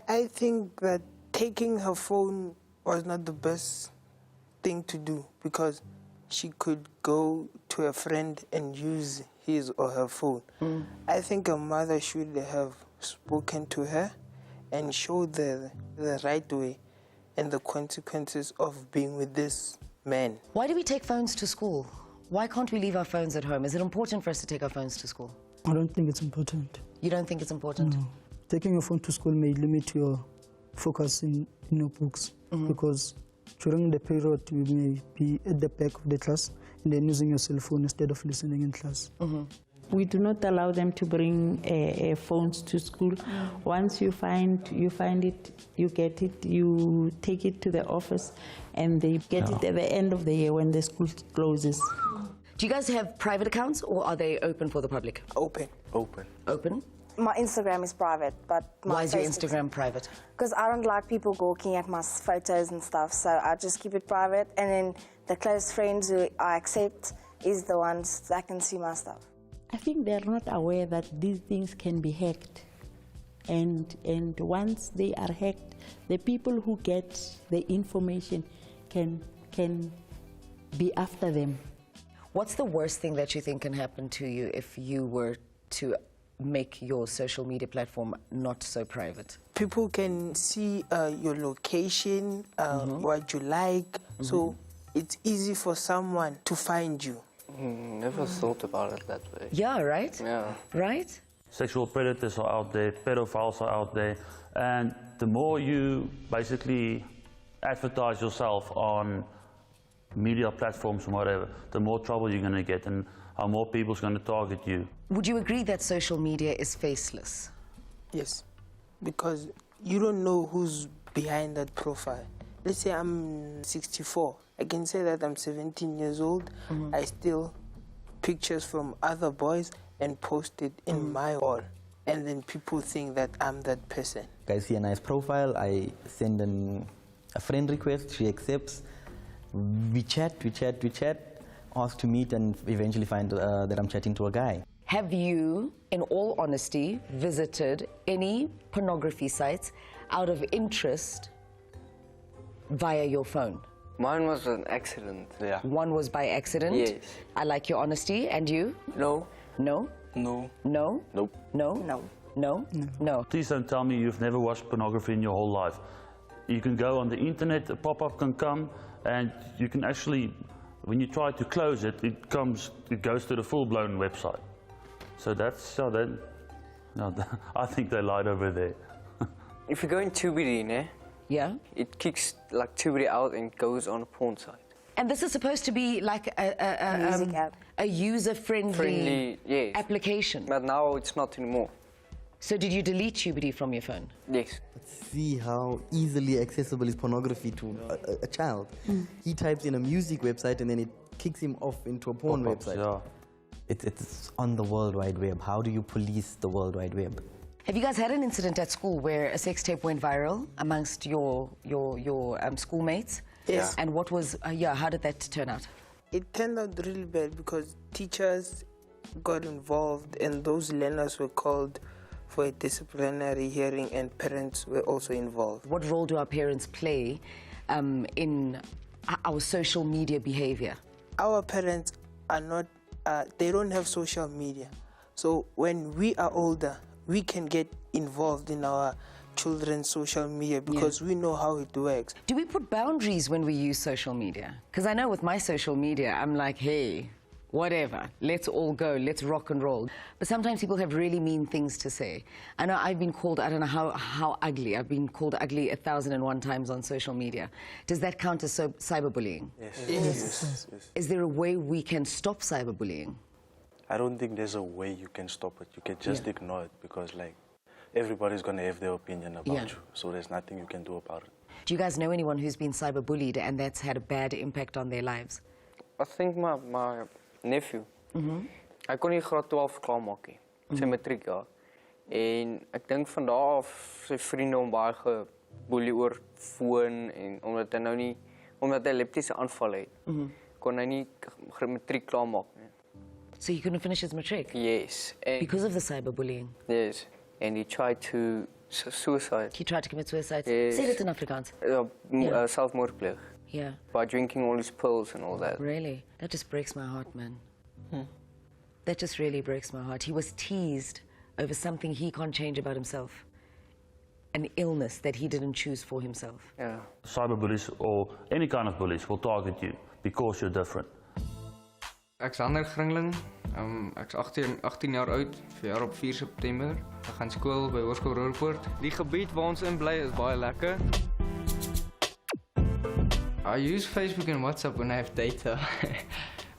I think that taking her phone was not the best thing to do, because she could go to a friend and use his or her phone. I think a mother should have spoken to her and showed the right way and the consequences of being with this man. Why do we take phones to school? Why can't we leave our phones at home? Is it important for us to take our phones to school? I don't think it's important. You don't think it's important? No. Taking your phone to school may limit your focus in your books, because during the period you may be at the back of the class and then using your cell phone instead of listening in class. We do not allow them to bring phones to school. Once you find it, you get it, you take it to the office, and they get it at the end of the year when the school closes. Do you guys have private accounts, or are they open for the public? Open. Open. Open? My Instagram is private, but my Why is your Facebook's Instagram private? Because I don't like people gawking at my photos and stuff, so I just keep it private. And then the close friends who I accept is the ones that can see my stuff. I think they're not aware that these things can be hacked. And once they are hacked, the people who get the information can be after them. What's the worst thing that you think can happen to you if you were to make your social media platform not so private? People can see your location, what you like, so it's easy for someone to find you. Never thought about it that way. Yeah, right? Yeah. Right? Sexual predators are out there, pedophiles are out there, and the more you basically advertise yourself on media platforms and whatever, the more trouble you're going to get and how more people's going to target you. Would you agree that social media is faceless? Yes, because you don't know who's behind that profile. Let's say I'm 64. I can say that I'm 17 years old. I steal pictures from other boys and post it in my wall. And then people think that I'm that person. I see a nice profile, I send a friend request, she accepts. We chat, ask to meet, and eventually find that I'm chatting to a guy. Have you, in all honesty, visited any pornography sites out of interest via your phone? Mine was an accident. Yeah. One was by accident? Yes. I like your honesty. And you? No. No? No. No? Nope. No? No. No? No. Please don't tell me you've never watched pornography in your whole life. You can go on the internet, a pop-up can come, and you can actually, when you try to close it, it goes to the full-blown website. So that's, I think they lied over there. If you go in Tubery, yeah, it kicks like Tubery out and goes on a porn site. And this is supposed to be like a user-friendly application. But now it's not anymore. So did you delete Tubery from your phone? Yes. See how easily accessible is pornography to a child. He types in a music website and then it kicks him off into a porn website. Yeah. It's on the World Wide Web. How do you police the World Wide Web? Have you guys had an incident at school where a sex tape went viral amongst your schoolmates? Yes. And what was, how did that turn out? It turned out really bad because teachers got involved and those learners were called for a disciplinary hearing and parents were also involved. What role do our parents play in our social media behavior? Our parents are not they don't have social media. So when we are older, we can get involved in our children's social media because we know how it works. Do we put boundaries when we use social media? Because I know with my social media, I'm like, hey, whatever, let's all go, let's rock and roll. But sometimes people have really mean things to say. I know I've been called, I don't know how ugly, I've been called ugly 1,001 times on social media. Does that count as cyberbullying? Yes. Is there a way we can stop cyberbullying? I don't think there's a way you can stop it. You can just ignore it because, like, everybody's going to have their opinion about you, so there's nothing you can do about it. Do you guys know anyone who's been cyberbullied and that's had a bad impact on their lives? I think my nephew. Hy kon nie graad 12 klaarmaak nie. Sy matriek jaar. En ek dink van daar af sy vriende hom baie geboelie oor foon en omdat hy leptiese aanval het, kon hy nie matriek klaarmaak nie. So he couldn't finish his matric? Yes. Because of the cyberbullying? Yes. And he tried to suicide. He tried to commit suicide? Yes. Say it in Afrikaans. Selfmoord pleeg. Yeah. By drinking all his pills and all that. Really? That just breaks my heart, man. That just really breaks my heart. He was teased over something he can't change about himself. An illness that he didn't choose for himself. Yeah. Cyberbullies or any kind of bullies will target you because you're different. Ek's Ander Gringling. Ek's 18 jaar oud, verjaar op 4 September. Ek gaan skool by Hoërskool Roerpoort. Die gebied waar ons in bly is baie lekker. I use Facebook and WhatsApp when I have data.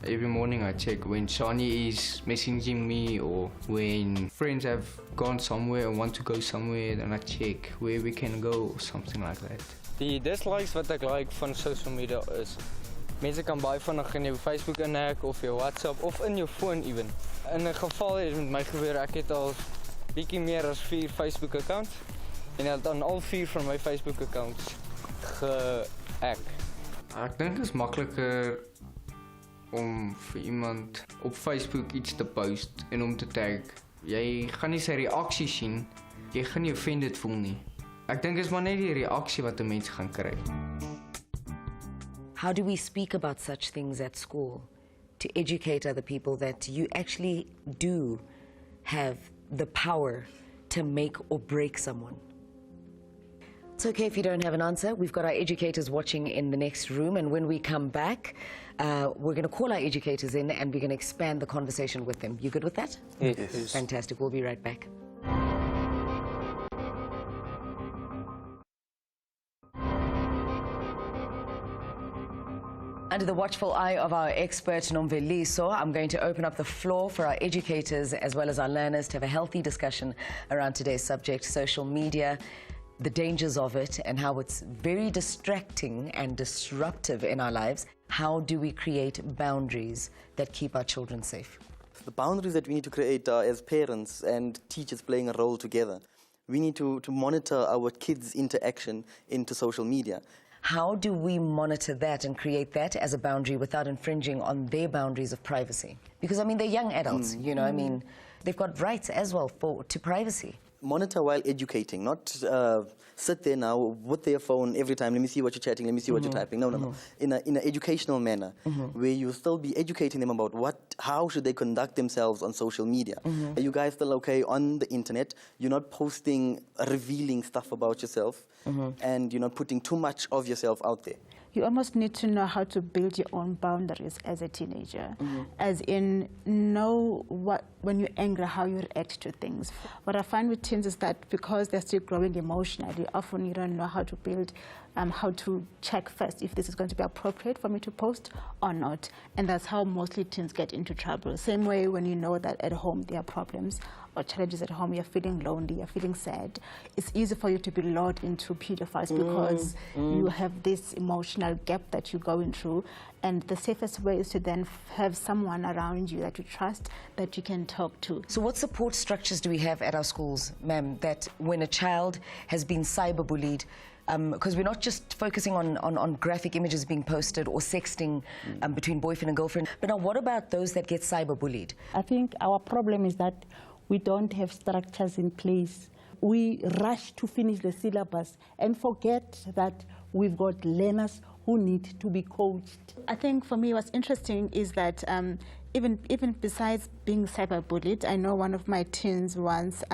Every morning I check when Shani is messaging me or when friends have gone somewhere and want to go somewhere, then I check where we can go or something like that. Die dislikes wat ek like van social media is, mense kan baie vinnig in jou Facebook inhack of jou WhatsApp of in jou phone even. In 'n geval het met my gebeur, ek het al bietjie meer as 4 Facebook accounts en het dan al 4 van my Facebook accounts gehack. Ek dink dit is makliker om vir iemand op Facebook iets te post en om te tag. Jy gaan nie sy reaksie sien, jy gaan nie offended voel nie. Ek dink is maar net die reaksie wat 'n mens gaan kry. How do we speak about such things at school to educate other people that you actually do have the power to make or break someone? It's okay if you don't have an answer. We've got our educators watching in the next room, and when we come back, we're going to call our educators in and we're going to expand the conversation with them. You good with that? Yes. Fantastic. We'll be right back. Under the watchful eye of our expert, Nomveliso, I'm going to open up the floor for our educators as well as our learners to have a healthy discussion around today's subject, social media, the dangers of it and how it's very distracting and disruptive in our lives. How do we create boundaries that keep our children safe? The boundaries that we need to create are as parents and teachers playing a role together. We need to monitor our kids' interaction into social media. How do we monitor that and create that as a boundary without infringing on their boundaries of privacy? Because, I mean, they're young adults, you know, I mean, they've got rights as well to privacy. Monitor while educating, not sit there now with their phone every time, let me see what you're chatting, let me see what you're typing. No. In an educational manner, where you still be educating them about how should they conduct themselves on social media. Are you guys still okay on the internet? You're not posting revealing stuff about yourself, and you're not putting too much of yourself out there. You almost need to know how to build your own boundaries as a teenager, as in know when you're angry, how you react to things. What I find with teens is that because they're still growing emotionally, often you don't know how to build, how to check first if this is going to be appropriate for me to post or not. And that's how mostly teens get into trouble. Same way when you know that at home there are problems or challenges at home, you're feeling lonely, you're feeling sad. It's easy for you to be lured into pedophiles because you have this emotional gap that you're going through. And the safest way is to then have someone around you that you trust, that you can talk to. So what support structures do we have at our schools, ma'am, that when a child has been cyberbullied, because we're not just focusing on graphic images being posted or sexting between boyfriend and girlfriend, but now what about those that get cyberbullied? I think our problem is that we don't have structures in place. We rush to finish the syllabus and forget that we've got learners who need to be coached. I think for me what's interesting is that even besides being cyberbullied, I know one of my teens once,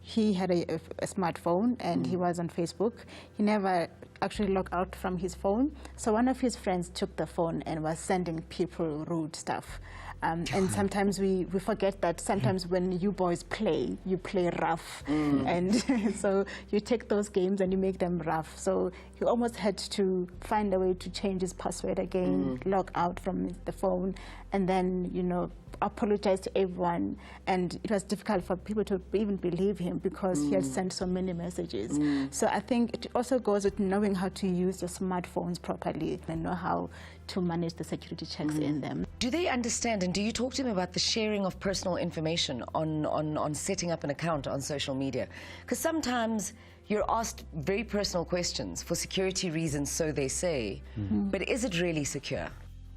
he had a smartphone and he was on Facebook. He never actually logged out from his phone. So one of his friends took the phone and was sending people rude stuff. And sometimes we forget that sometimes when you boys play, you play rough. And so you take those games and you make them rough. So he almost had to find a way to change his password again, log out from the phone, and then, you know, apologize to everyone. And it was difficult for people to even believe him because he had sent so many messages. So I think it also goes with knowing how to use your smartphones properly and know how to manage the security checks in them. Do they understand, and do you talk to them about the sharing of personal information on setting up an account on social media? Because sometimes you're asked very personal questions for security reasons, so they say, but is it really secure?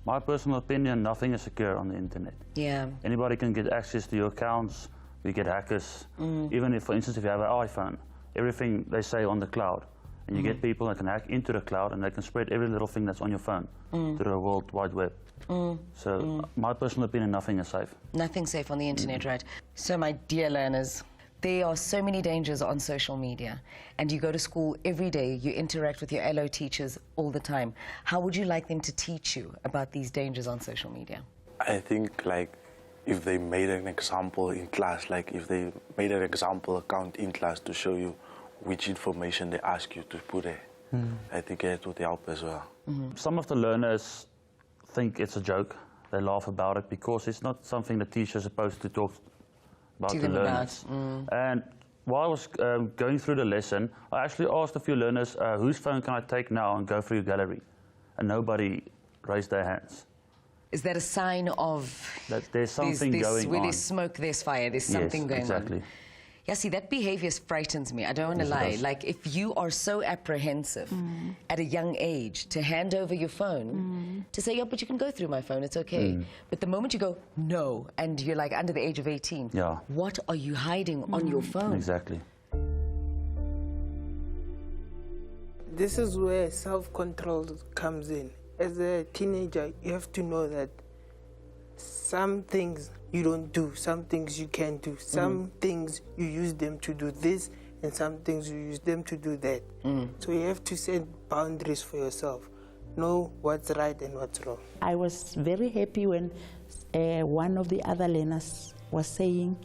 My personal opinion, nothing is secure on the internet. Yeah. Anybody can get access to your accounts. We get hackers. Even if, for instance, if you have an iPhone, everything they say on the cloud. And you get people that can hack into the cloud and they can spread every little thing that's on your phone to the World Wide Web. So my personal opinion, nothing is safe. Nothing safe on the internet, right? So my dear learners, there are so many dangers on social media, and you go to school every day, you interact with your LO teachers all the time. How would you like them to teach you about these dangers on social media? I think, like, if they made an example in class, like if they made an example account in class to show you which information they ask you to put there, I think it would help as well. Some of the learners think it's a joke. They laugh about it because it's not something the teacher is supposed to talk about the learners. And while I was going through the lesson, I actually asked a few learners, whose phone can I take now and go through your gallery? And nobody raised their hands. Is that a sign of that there's something going on? Where there's smoke, there's fire, there's something going on. Yeah, see, that behavior frightens me. I don't want to lie. Like, if you are so apprehensive at a young age to hand over your phone, to say, yeah, but you can go through my phone, it's okay. But the moment you go, no, and you're like under the age of 18, what are you hiding on your phone? Exactly. This is where self-control comes in. As a teenager, you have to know that some things you don't do, some things you can do, some things you use them to do this, and some things you use them to do that. So you have to set boundaries for yourself. Know what's right and what's wrong. I was very happy when one of the other learners was saying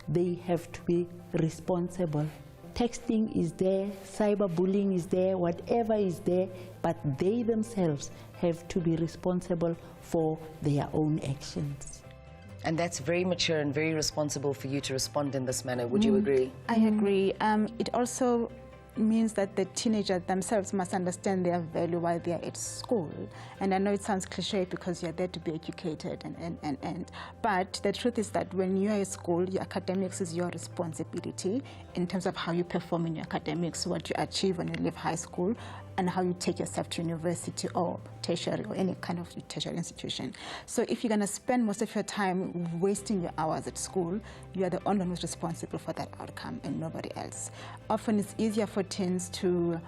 they have to be responsible. Texting is there, cyberbullying is there, whatever is there, but they themselves have to be responsible for their own actions. And that's very mature and very responsible for you to respond in this manner. Would you agree? I agree. It also means that the teenagers themselves must understand their value while they are at school. And I know it sounds cliche because you're there to be educated, but the truth is that when you're at school, your academics is your responsibility in terms of how you perform in your academics, what you achieve when you leave high school, and how you take yourself to university or tertiary or any kind of tertiary institution. So if you're going to spend most of your time wasting your hours at school, you are the only one who's responsible for that outcome and nobody else. Often it's easier for teens to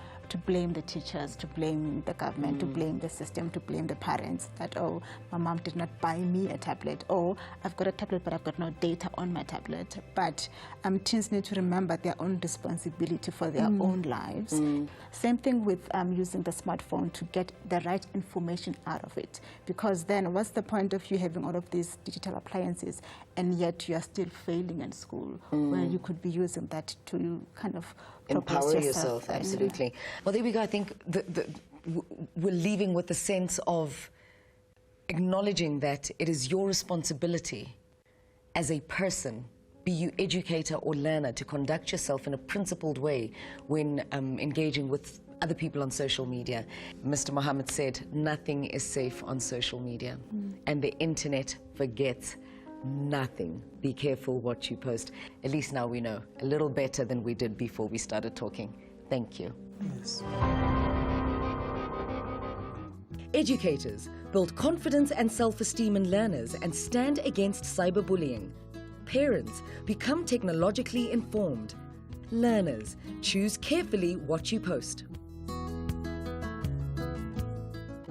blame the teachers, to blame the government, to blame the system, to blame the parents, that, oh, my mom did not buy me a tablet, or I've got a tablet but I've got no data on my tablet. But teens need to remember their own responsibility for their own lives. Same thing with using the smartphone to get the right information out of it, because then what's the point of you having all of these digital appliances and yet you are still failing in school, where you could be using that to kind of empower yourself. Absolutely. Well, there we go. I think we're leaving with the sense of acknowledging that it is your responsibility as a person, be you educator or learner, to conduct yourself in a principled way when engaging with other people on social media. Mr. Mohammed said, nothing is safe on social media, and the internet forgets nothing. Be careful what you post. At least now we know a little better than we did before we started talking. Thank you. Yes. Educators build confidence and self-esteem in learners and stand against cyberbullying. Parents become technologically informed. Learners choose carefully what you post.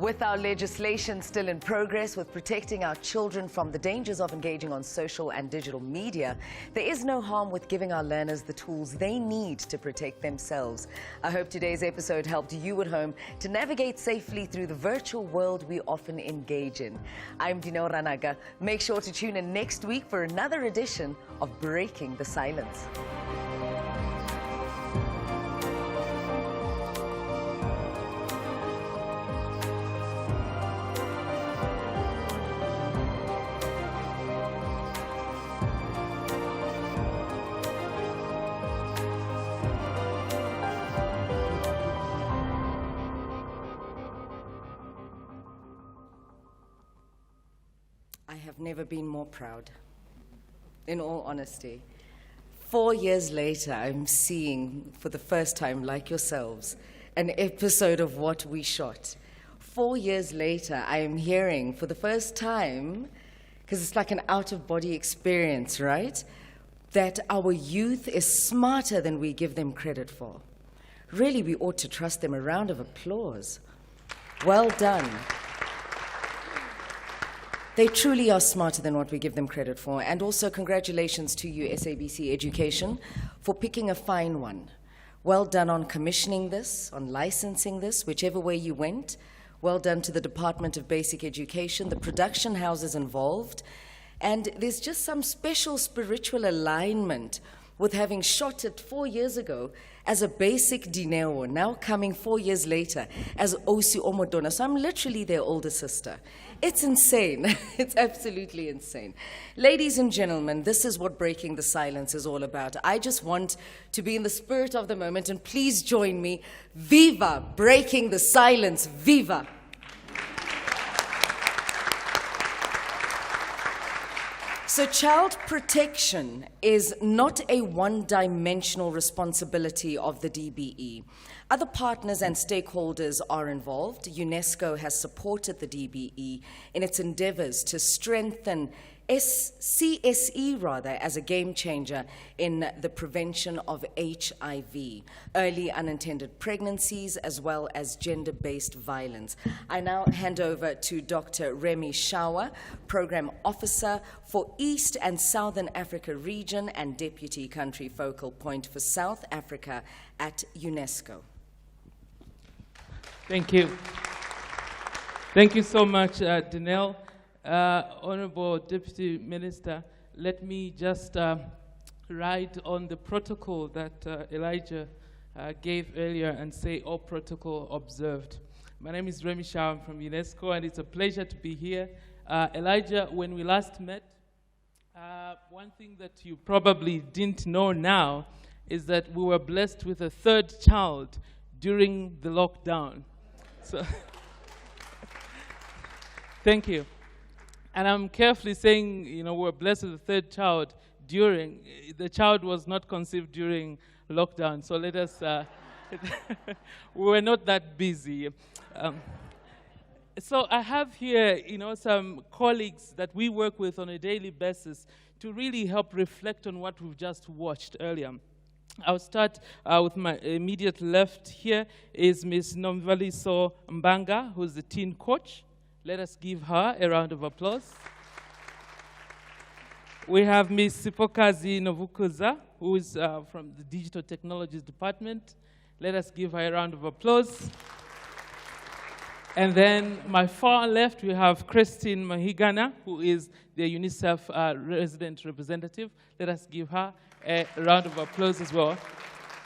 With our legislation still in progress with protecting our children from the dangers of engaging on social and digital media, there is no harm with giving our learners the tools they need to protect themselves. I hope today's episode helped you at home to navigate safely through the virtual world we often engage in. I'm Dineo Ranaga. Make sure to tune in next week for another edition of Breaking the Silence. I have never been more proud, in all honesty. 4 years later, I'm seeing, for the first time, like yourselves, an episode of what we shot. 4 years later, I am hearing, for the first time, because it's like an out-of-body experience, right? That our youth is smarter than we give them credit for. Really, we ought to trust them. A round of applause. Well done. They truly are smarter than what we give them credit for. And also congratulations to you, SABC Education, for picking a fine one. Well done on commissioning this, on licensing this, whichever way you went. Well done to the Department of Basic Education, the production houses involved. And there's just some special spiritual alignment with having shot it 4 years ago as a basic Dineo, now coming 4 years later as Osi Omodona. So I'm literally their older sister. It's insane. It's absolutely insane. Ladies and gentlemen, this is what Breaking the Silence is all about. I just want to be in the spirit of the moment, and please join me. Viva Breaking the Silence. Viva! So child protection is not a one-dimensional responsibility of the DBE. Other partners and stakeholders are involved. UNESCO has supported the DBE in its endeavors to strengthen CSE as a game changer in the prevention of HIV, early unintended pregnancies, as well as gender-based violence. I now hand over to Dr. Remy Shawa, Program Officer for East and Southern Africa Region and Deputy Country Focal Point for South Africa at UNESCO. Thank you. Thank you so much, Dineo. Honorable Deputy Minister, let me just write on the protocol that Elijah gave earlier and say all protocol observed. My name is Remy Shaw, I'm from UNESCO, and it's a pleasure to be here. Elijah, when we last met, one thing that you probably didn't know now is that we were blessed with a third child during the lockdown. So thank you. And I'm carefully saying, you know, we're blessed with a third child during, the child was not conceived during lockdown, so let us, we were not that busy. So I have here, you know, some colleagues that we work with on a daily basis to really help reflect on what we've just watched earlier. I'll start with my immediate left. Here is Ms. Nomvaliso Mbanga, who's the teen coach. Let us give her a round of applause. We have Ms. Sipokazi Novukuza, who is from the Digital Technologies Department. Let us give her a round of applause. And then my far left, we have Christine Mahigana, who is the UNICEF resident representative. Let us give her a round of applause as well.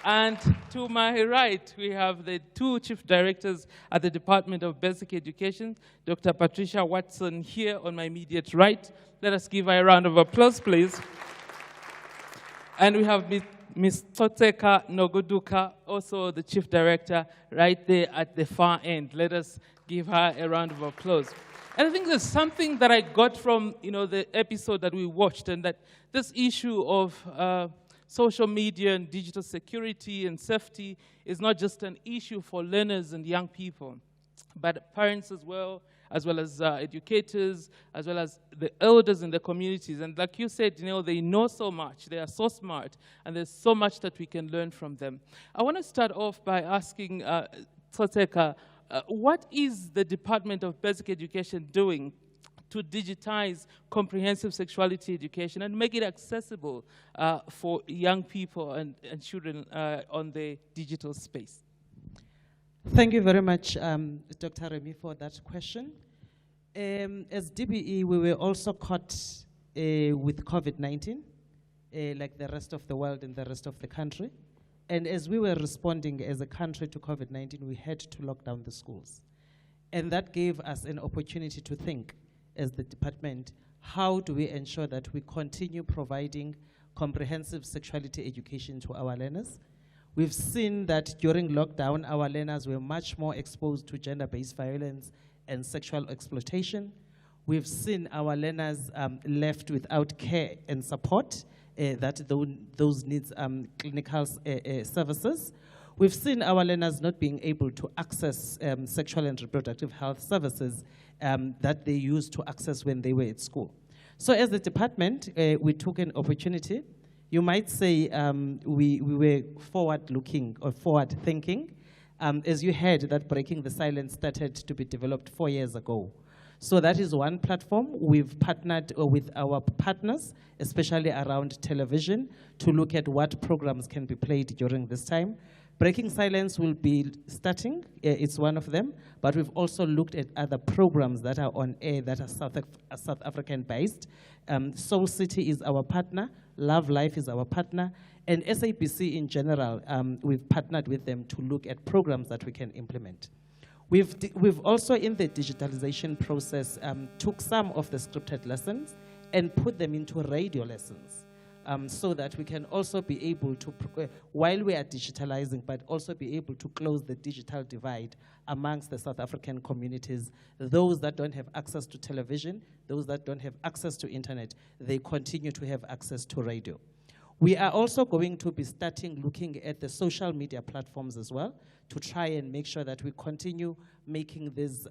And to my right, we have the two chief directors at the Department of Basic Education, Dr. Patricia Watson here on my immediate right. Let us give her a round of applause, please. And we have Ms. Toteka Nogoduka, also the chief director, right there at the far end. Let us give her a round of applause. And I think there's something that I got from, you know, the episode that we watched, and that this issue of social media and digital security and safety is not just an issue for learners and young people, but parents as well as educators, as well as the elders in the communities. And like you said, you know, they know so much, they are so smart, and there's so much that we can learn from them. I want to start off by asking Toteka, What is the Department of Basic Education doing to digitize comprehensive sexuality education and make it accessible for young people and children on the digital space? Thank you very much, Dr. Remy, for that question. As DBE, we were also caught with COVID-19, like the rest of the world and the rest of the country. And as we were responding as a country to COVID-19, we had to lock down the schools. And that gave us an opportunity to think, as the department, how do we ensure that we continue providing comprehensive sexuality education to our learners? We've seen that during lockdown, our learners were much more exposed to gender-based violence and sexual exploitation. We've seen our learners left without care and support, that those needs clinical services. We've seen our learners not being able to access sexual and reproductive health services that they used to access when they were at school. So as a department, we took an opportunity. You might say we were forward-looking or forward-thinking. As you heard, that Breaking the Silence started to be developed 4 years ago. So that is one platform. We've partnered with our partners, especially around television, to look at what programs can be played during this time. Breaking Silence will be starting, it's one of them, but we've also looked at other programs that are on air that are South African-based. Soul City is our partner, Love Life is our partner, and SABC in general, we've partnered with them to look at programs that we can implement. We've also, in the digitalization process, took some of the scripted lessons and put them into radio lessons. So that we can also be able to, while we are digitalizing, but also be able to close the digital divide amongst the South African communities. Those that don't have access to television, those that don't have access to internet, they continue to have access to radio. We are also going to be starting looking at the social media platforms as well to try and make sure that we continue making these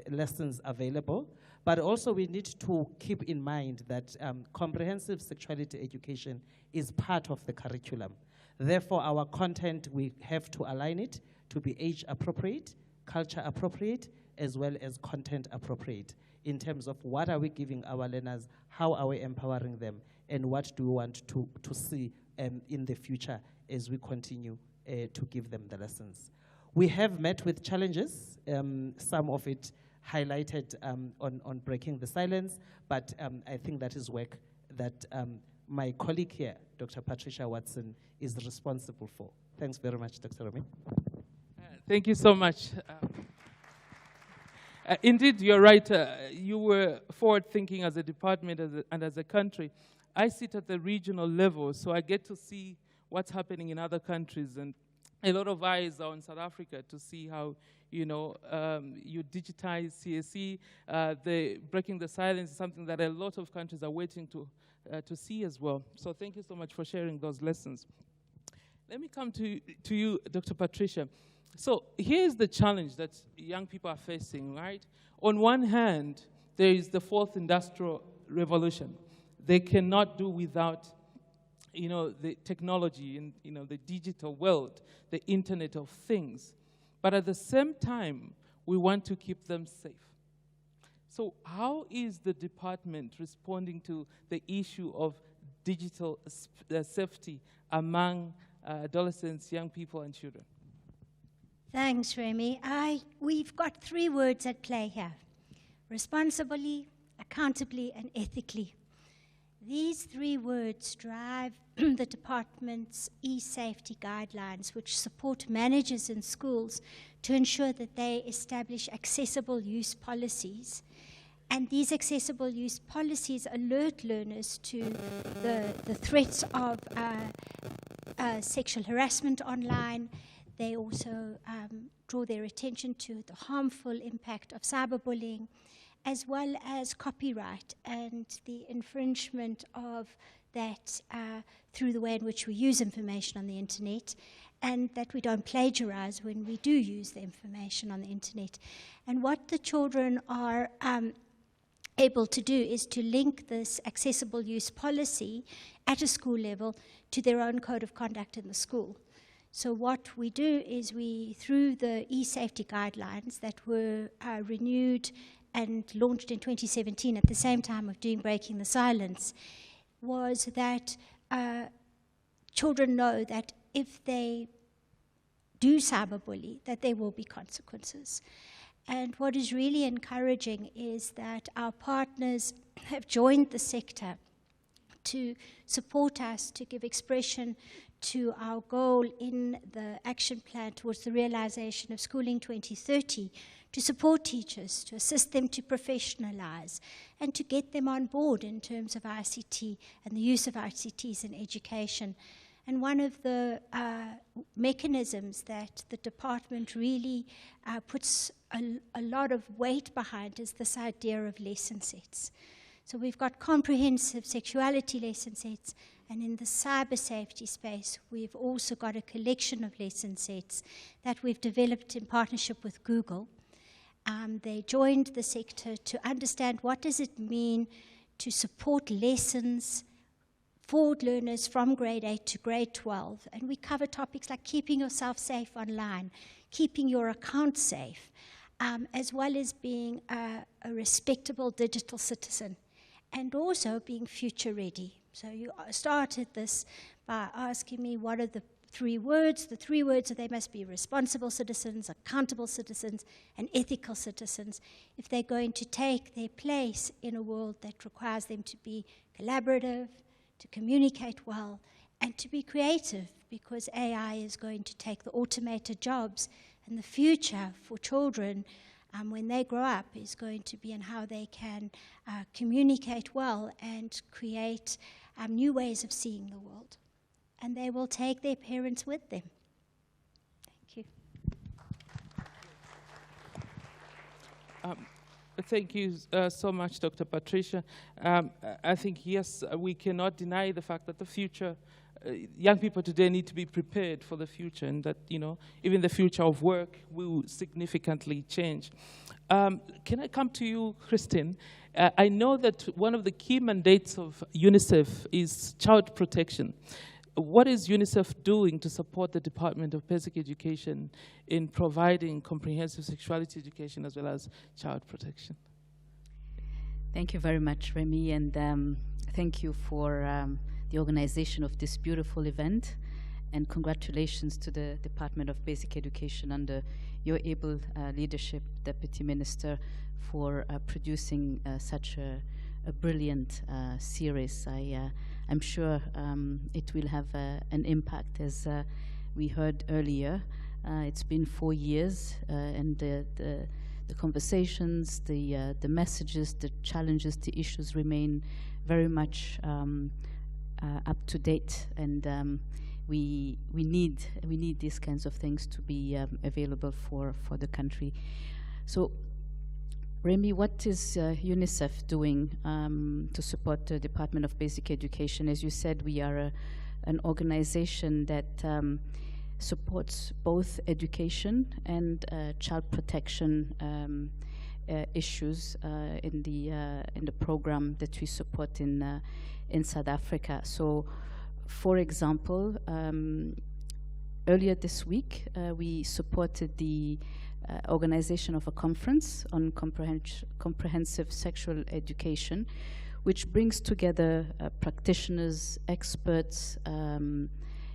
lessons available. But also we need to keep in mind that comprehensive sexuality education is part of the curriculum. Therefore, our content, we have to align it to be age appropriate, culture appropriate, as well as content appropriate in terms of what are we giving our learners, how are we empowering them, and what do we want to see in the future as we continue to give them the lessons. We have met with challenges, some of it highlighted on Breaking the Silence, but I think that is work that my colleague here, Dr. Patricia Watson, is responsible for. Thanks very much, Dr. Remy. Thank you so much. Indeed, you're right. You were forward-thinking as a department and as a country. I sit at the regional level, so I get to see what's happening in other countries, and a lot of eyes are on South Africa to see how, you know, you digitize CSE. The Breaking the Silence is something that a lot of countries are waiting to see as well. So thank you so much for sharing those lessons. Let me come to you, Dr. Patricia. So here's the challenge that young people are facing, right? On one hand, there is the fourth industrial revolution. They cannot do without, you know, the technology and, you know, the digital world, the Internet of Things. But at the same time, we want to keep them safe. So how is the department responding to the issue of digital safety among adolescents, young people, and children? Thanks, Remy. We've got 3 words at play here: responsibly, accountably, and ethically. These 3 words drive the department's e-safety guidelines, which support managers in schools to ensure that they establish accessible use policies. And these accessible use policies alert learners to the threats of sexual harassment online. They also draw their attention to the harmful impact of cyberbullying, as well as copyright and the infringement of that through the way in which we use information on the internet, and that we don't plagiarize when we do use the information on the internet. And what the children are able to do is to link this accessible use policy at a school level to their own code of conduct in the school. So what we do is through the e-safety guidelines that were renewed and launched in 2017 at the same time of doing Breaking the Silence, was that children know that if they do cyberbully, that there will be consequences. And what is really encouraging is that our partners have joined the sector to support us, to give expression to our goal in the action plan towards the realization of Schooling 2030, to support teachers, to assist them to professionalize, and to get them on board in terms of ICT and the use of ICTs in education. And one of the mechanisms that the department really puts a lot of weight behind is this idea of lesson sets. So we've got comprehensive sexuality lesson sets, and in the cyber safety space, we've also got a collection of lesson sets that we've developed in partnership with Google. They joined the sector to understand what does it mean to support lessons for learners from grade 8 to grade 12. And we cover topics like keeping yourself safe online, keeping your account safe, as well as being a respectable digital citizen, and also being future ready. So you started this by asking me what are the 3 words. The 3 words are they must be responsible citizens, accountable citizens, and ethical citizens if they're going to take their place in a world that requires them to be collaborative, to communicate well, and to be creative, because AI is going to take the automated jobs, and the future for children when they grow up is going to be in how they can communicate well and create new ways of seeing the world. And they will take their parents with them. Thank you. Thank you so much, Dr. Patricia. I think, yes, we cannot deny the fact that the future, young people today need to be prepared for the future, and that, you know, even the future of work will significantly change. Can I come to you, Christine? I know that one of the key mandates of UNICEF is child protection. What is UNICEF doing to support the Department of Basic Education in providing comprehensive sexuality education as well as child protection? Thank you very much, Remy, and thank you for the organization of this beautiful event, and congratulations to the Department of Basic Education under your able leadership, Deputy Minister, for producing such a brilliant series. I'm sure it will have an impact, as we heard earlier. It's been 4 years, and the conversations, the messages, the challenges, the issues remain very much up to date, and we need these kinds of things to be available for the country. So, Remy, what is UNICEF doing to support the Department of Basic Education? As you said, we are an organization that supports both education and child protection issues in the program that we support in South Africa. So, for example, earlier this week, we supported the organization of a conference on comprehensive sexual education, which brings together practitioners, experts,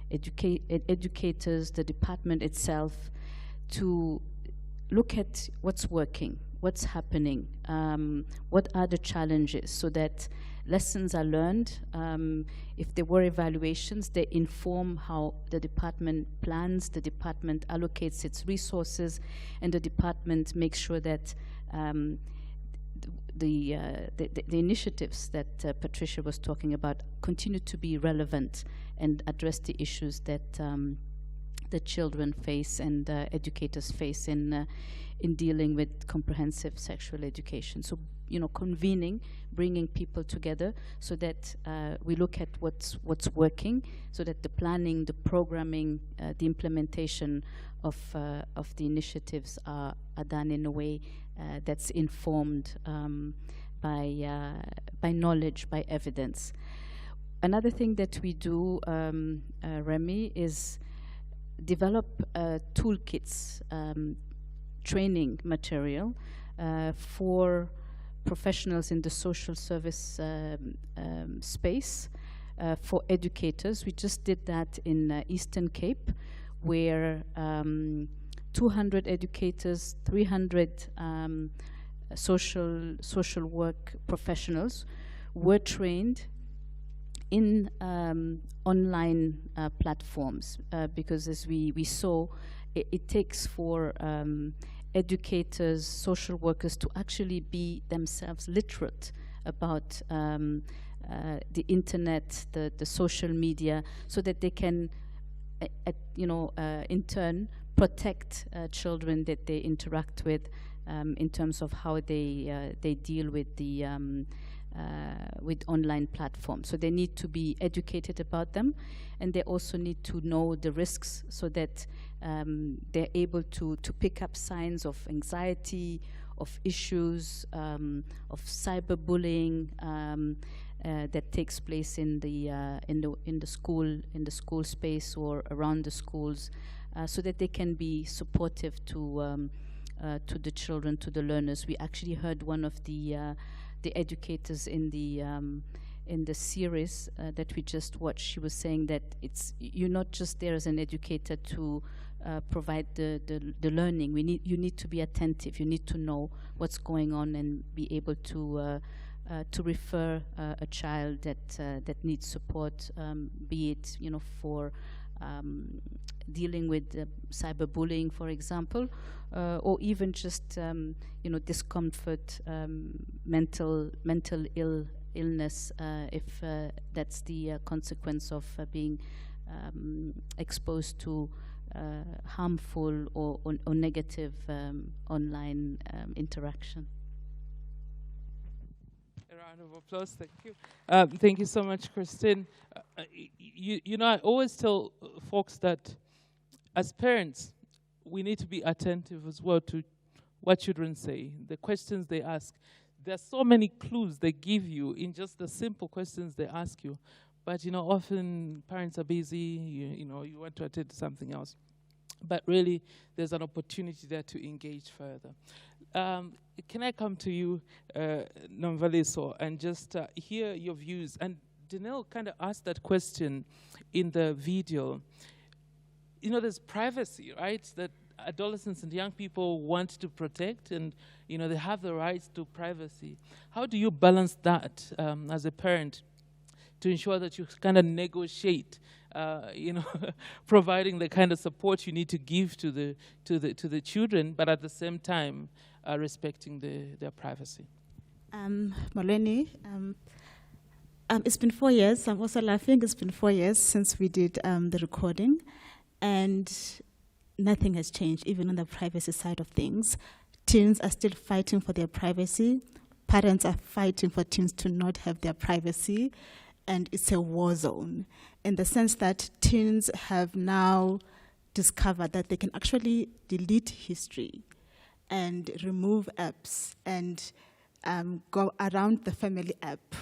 educators, the department itself, to look at what's working, what's happening, what are the challenges, so that lessons are learned. If there were evaluations, they inform how the department plans, the department allocates its resources, and the department makes sure that the initiatives that Patricia was talking about continue to be relevant and address the issues that the children face and educators face in dealing with comprehensive sexual education. So, you know, convening, bringing people together so that we look at what's working, so that the planning, the programming, the implementation of the initiatives are done in a way that's informed by knowledge, by evidence. Another thing that we do, Remy, is develop toolkits, training material for professionals in the social service space, for educators. We just did that in Eastern Cape, where 200 educators, 300 social work professionals were trained in online platforms, because as we saw, it takes for educators, social workers to actually be themselves literate about the internet, the social media, so that they can, in turn, protect children that they interact with, in terms of how they deal with the with online platforms. So they need to be educated about them, and they also need to know the risks, so that they're able to pick up signs of anxiety, of issues, of cyberbullying that takes place in the school space or around the schools, so that they can be supportive to the children, to the learners. We actually heard one of the educators in the series that we just watched. She was saying that you're not just there as an educator to provide the learning. You need to be attentive. You need to know what's going on and be able to refer a child that needs support, be it for dealing with cyberbullying, for example, or even just discomfort, mental illness, if that's the consequence of being exposed to harmful or negative online interaction. A round of applause, thank you. Thank you so much, Christine. I always tell folks that as parents, we need to be attentive as well to what children say, the questions they ask. There's so many clues they give you in just the simple questions they ask you. But, often parents are busy, you want to attend to something else. But really, there's an opportunity there to engage further. Can I come to you, Nomvaliso, and just hear your views? And Danelle kind of asked that question in the video. There's privacy, right, that adolescents and young people want to protect, and, they have the right to privacy. How do you balance that as a parent to ensure that you kind of negotiate, providing the kind of support you need to give to the children, but at the same time respecting their privacy? Molweni, it's been 4 years. I'm also laughing. It's been 4 years since we did the recording, and nothing has changed, even on the privacy side of things. Teens are still fighting for their privacy. Parents are fighting for teens to not have their privacy, and it's a war zone in the sense that teens have now discovered that they can actually delete history and remove apps and go around the family app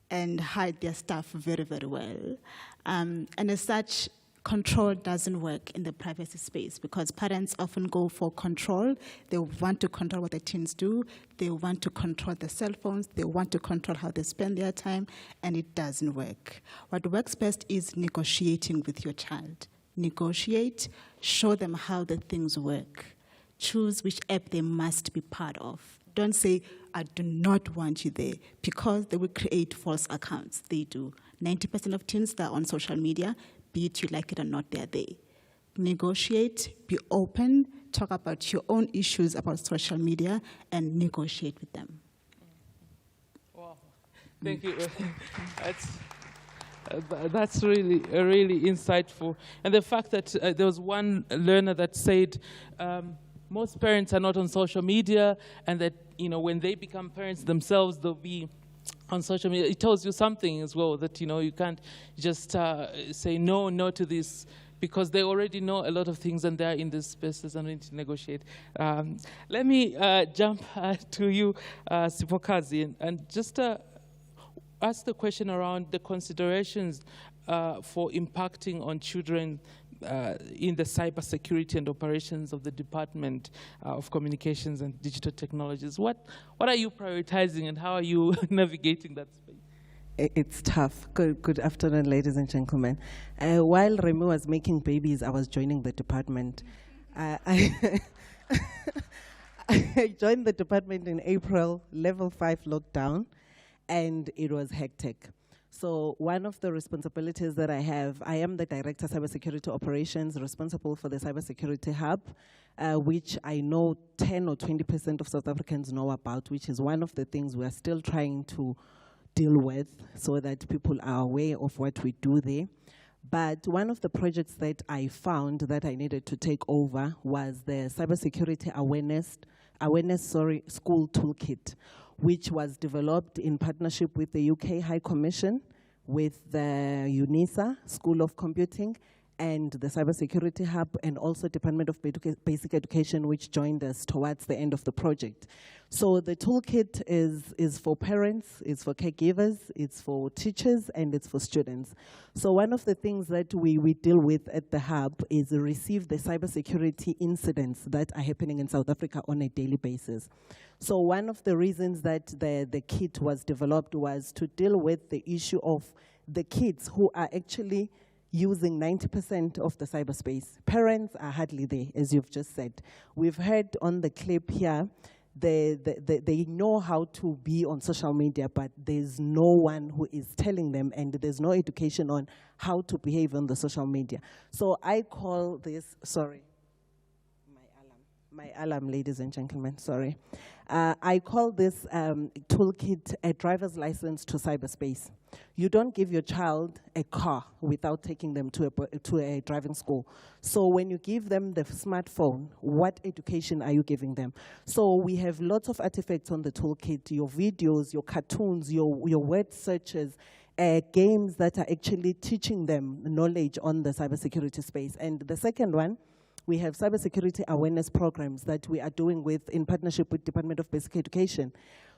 and hide their stuff very, very well. And as such, control doesn't work in the privacy space because parents often go for control. They want to control what the teens do. They want to control the cell phones. They want to control how they spend their time, and it doesn't work. What works best is negotiating with your child. Negotiate, show them how the things work. Choose which app they must be part of. Don't say, I do not want you there, because they will create false accounts. They do. 90% of teens that are on social media, be it you like it or not, they're there. Negotiate, be open, talk about your own issues about social media, and negotiate with them. Wow, thank you. That's really insightful. And the fact that there was one learner that said most parents are not on social media, and that when they become parents themselves, they'll be on social media. It tells you something as well, that you can't just say no to this, because they already know a lot of things and they're in these spaces and need to negotiate. Let me jump to you, Sipokazi, and just ask the question around the considerations for impacting on children in the cybersecurity and operations of the Department of Communications and Digital Technologies. What are you prioritizing and how are you navigating that space? It's tough. Good afternoon, ladies and gentlemen. While Remy was making babies, I was joining the department. I joined the department in April, level 5 lockdown, and it was hectic. So one of the responsibilities that I have, I am the Director of Cybersecurity Operations, responsible for the Cybersecurity Hub, which I know 10 or 20% of South Africans know about, which is one of the things we are still trying to deal with so that people are aware of what we do there. But one of the projects that I found that I needed to take over was the Cybersecurity Awareness School Toolkit, which was developed in partnership with the UK High Commission, with the UNISA School of Computing, and the Cybersecurity Hub, and also Department of Basic Education, which joined us towards the end of the project. So the toolkit is for parents, it's for caregivers, it's for teachers, and it's for students. So one of the things that we deal with at the Hub is receive the cybersecurity incidents that are happening in South Africa on a daily basis. So one of the reasons that the kit was developed was to deal with the issue of the kids who are actually using 90% of the cyberspace. Parents are hardly there, as you've just said. We've heard on the clip here, they know how to be on social media, but there's no one who is telling them, and there's no education on how to behave on the social media. So I call this, sorry, my alarm, ladies and gentlemen, sorry. I call this toolkit a driver's license to cyberspace. You don't give your child a car without taking them to a driving school. So when you give them the smartphone, what education are you giving them? So we have lots of artifacts on the toolkit, your videos, your cartoons, your word searches, games that are actually teaching them knowledge on the cybersecurity space. And the second one, we have cybersecurity awareness programs that we are doing in partnership with Department of Basic Education.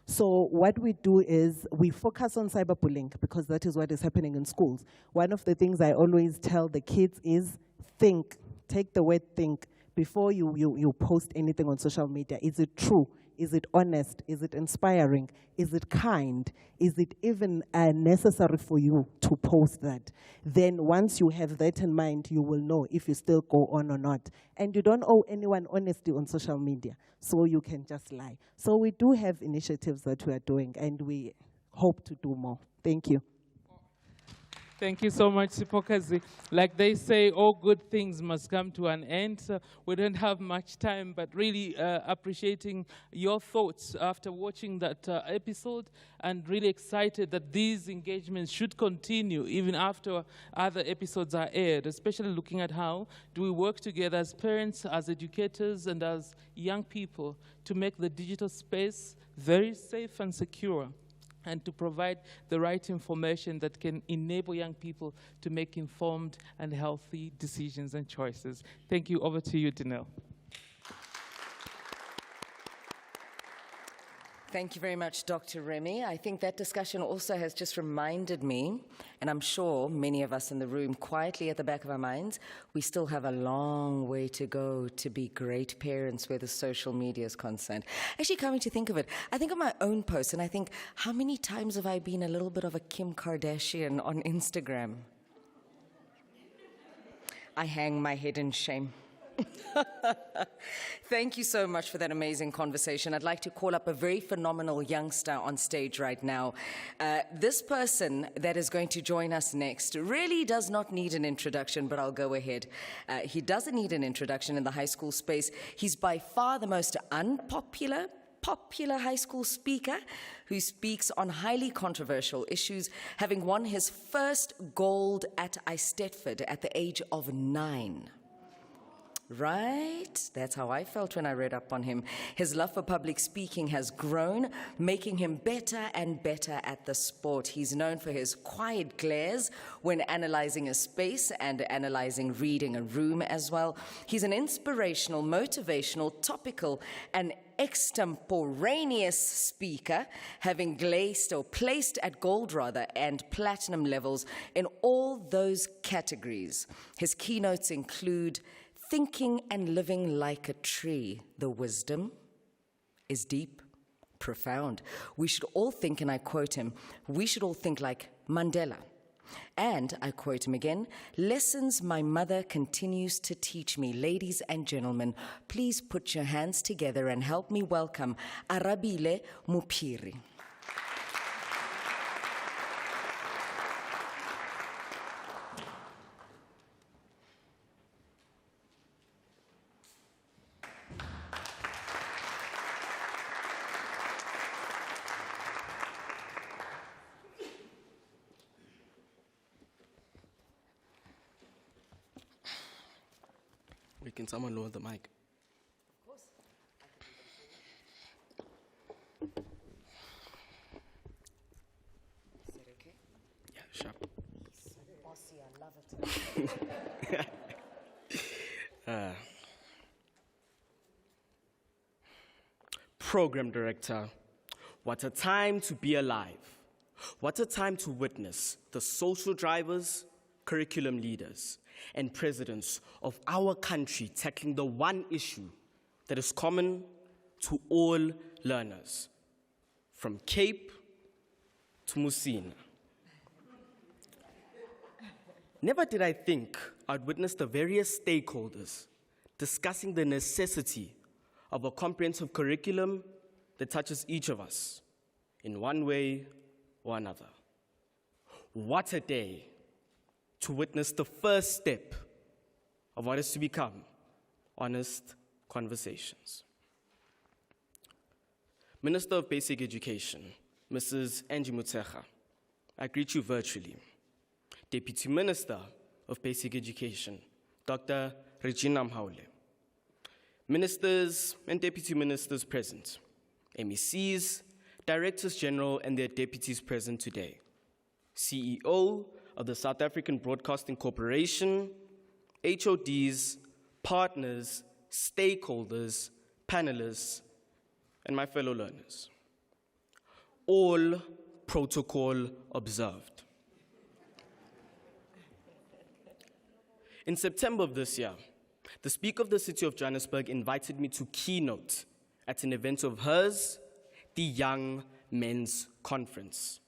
So what we do is we focus on cyberbullying because that is what is happening in schools. One of the things I always tell the kids is think, take the word think, before you post anything on social media. Is it true? Is it honest? Is it inspiring? Is it kind? Is it even necessary for you to post that? Then once you have that in mind, you will know if you still go on or not. And you don't owe anyone honesty on social media, so you can just lie. So we do have initiatives that we are doing, and we hope to do more. Thank you. Thank you so much, Sipokazi. Like they say, all good things must come to an end. So we don't have much time, but really appreciating your thoughts after watching that episode, and really excited that these engagements should continue even after other episodes are aired, especially looking at how do we work together as parents, as educators, and as young people to make the digital space very safe and secure, and to provide the right information that can enable young people to make informed and healthy decisions and choices. Thank you. Over to you, Danelle. Thank you very much, Dr. Remy. I think that discussion also has just reminded me, and I'm sure many of us in the room quietly at the back of our minds, we still have a long way to go to be great parents where the social media is concerned. Actually, coming to think of it, I think of my own post, and I think, how many times have I been a little bit of a Kim Kardashian on Instagram? I hang my head in shame. Thank you so much for that amazing conversation. I'd like to call up a very phenomenal youngster on stage right now. This person that is going to join us next really does not need an introduction, but I'll go ahead. He doesn't need an introduction in the high school space. He's by far the most unpopular, popular high school speaker who speaks on highly controversial issues, having won his first gold at Eisteddfod at the age of 9. Right? That's how I felt when I read up on him. His love for public speaking has grown, making him better and better at the sport. He's known for his quiet glares when analyzing a space and reading a room as well. He's an inspirational, motivational, topical, and extemporaneous speaker, having placed at gold and platinum levels in all those categories. His keynotes include thinking and living like a tree. The wisdom is deep, profound. We should all think, and I quote him, we should all think like Mandela. And, I quote him again, lessons my mother continues to teach me. Ladies and gentlemen, please put your hands together and help me welcome Arabile Muphiri. Wait, can someone lower the mic? Of course. Is that okay? Yeah, sharp. So bossy, I love it. Program Director, what a time to be alive. What a time to witness the social drivers, curriculum leaders, and presidents of our country tackling the one issue that is common to all learners, from Cape to Musina. Never did I think I'd witness the various stakeholders discussing the necessity of a comprehensive curriculum that touches each of us in one way or another. What a day to witness the first step of what is to become honest conversations. Minister of Basic Education, Mrs. Angie Motshekga, I greet you virtually. Deputy Minister of Basic Education, Dr. Regina Mhaule. Ministers and Deputy Ministers present, MECs, Directors General and their deputies present today, CEO of the South African Broadcasting Corporation, HODs, partners, stakeholders, panelists, and my fellow learners. All protocol observed. In September of this year, the Speaker of the City of Johannesburg invited me to keynote at an event of hers, the Young Men's Conference.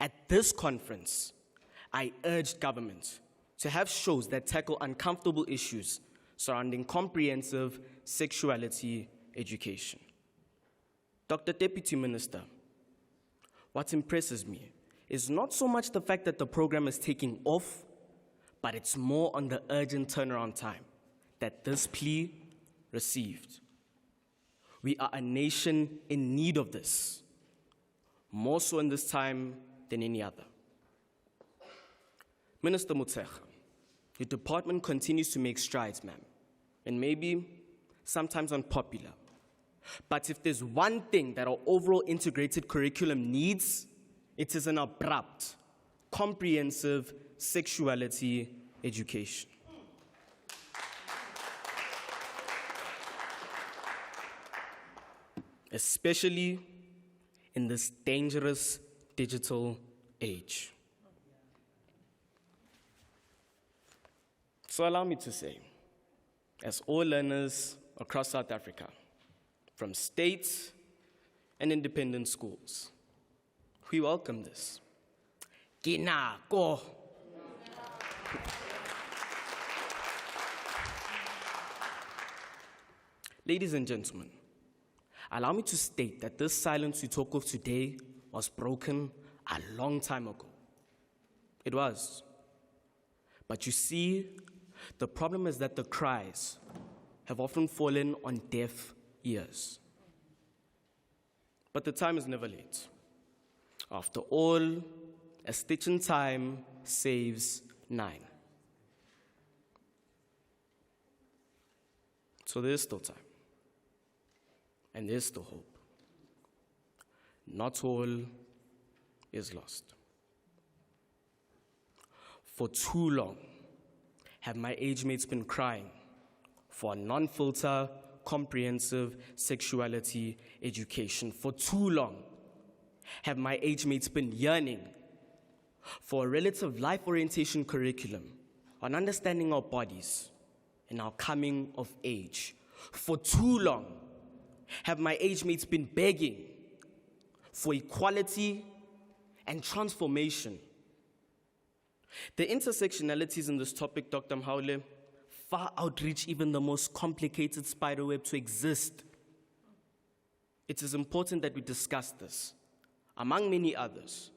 At this conference, I urged government to have shows that tackle uncomfortable issues surrounding comprehensive sexuality education. Dr. Deputy Minister, what impresses me is not so much the fact that the program is taking off, but it's more on the urgent turnaround time that this plea received. We are a nation in need of this, more so in this time than any other. Minister Motshekga, your department continues to make strides, ma'am, and maybe sometimes unpopular. But if there's one thing that our overall integrated curriculum needs, it is an abrupt, comprehensive sexuality education. Especially in this dangerous digital age. So allow me to say, as all learners across South Africa, from state and independent schools, we welcome this. Kinako. Ladies and gentlemen, allow me to state that this silence we talk of today was broken a long time ago. It was. But you see, the problem is that the cries have often fallen on deaf ears. But the time is never late. After all, a stitch in time saves 9. So there's still time. And there's still hope. Not all is lost. For too long have my age mates been crying for a non-filter comprehensive sexuality education. For too long have my age mates been yearning for a relative life orientation curriculum on understanding our bodies and our coming of age. For too long have my age mates been begging for equality and transformation. The intersectionalities in this topic, Dr. Mhaule, far outreach even the most complicated spiderweb to exist. It is important that we discuss this, among many others,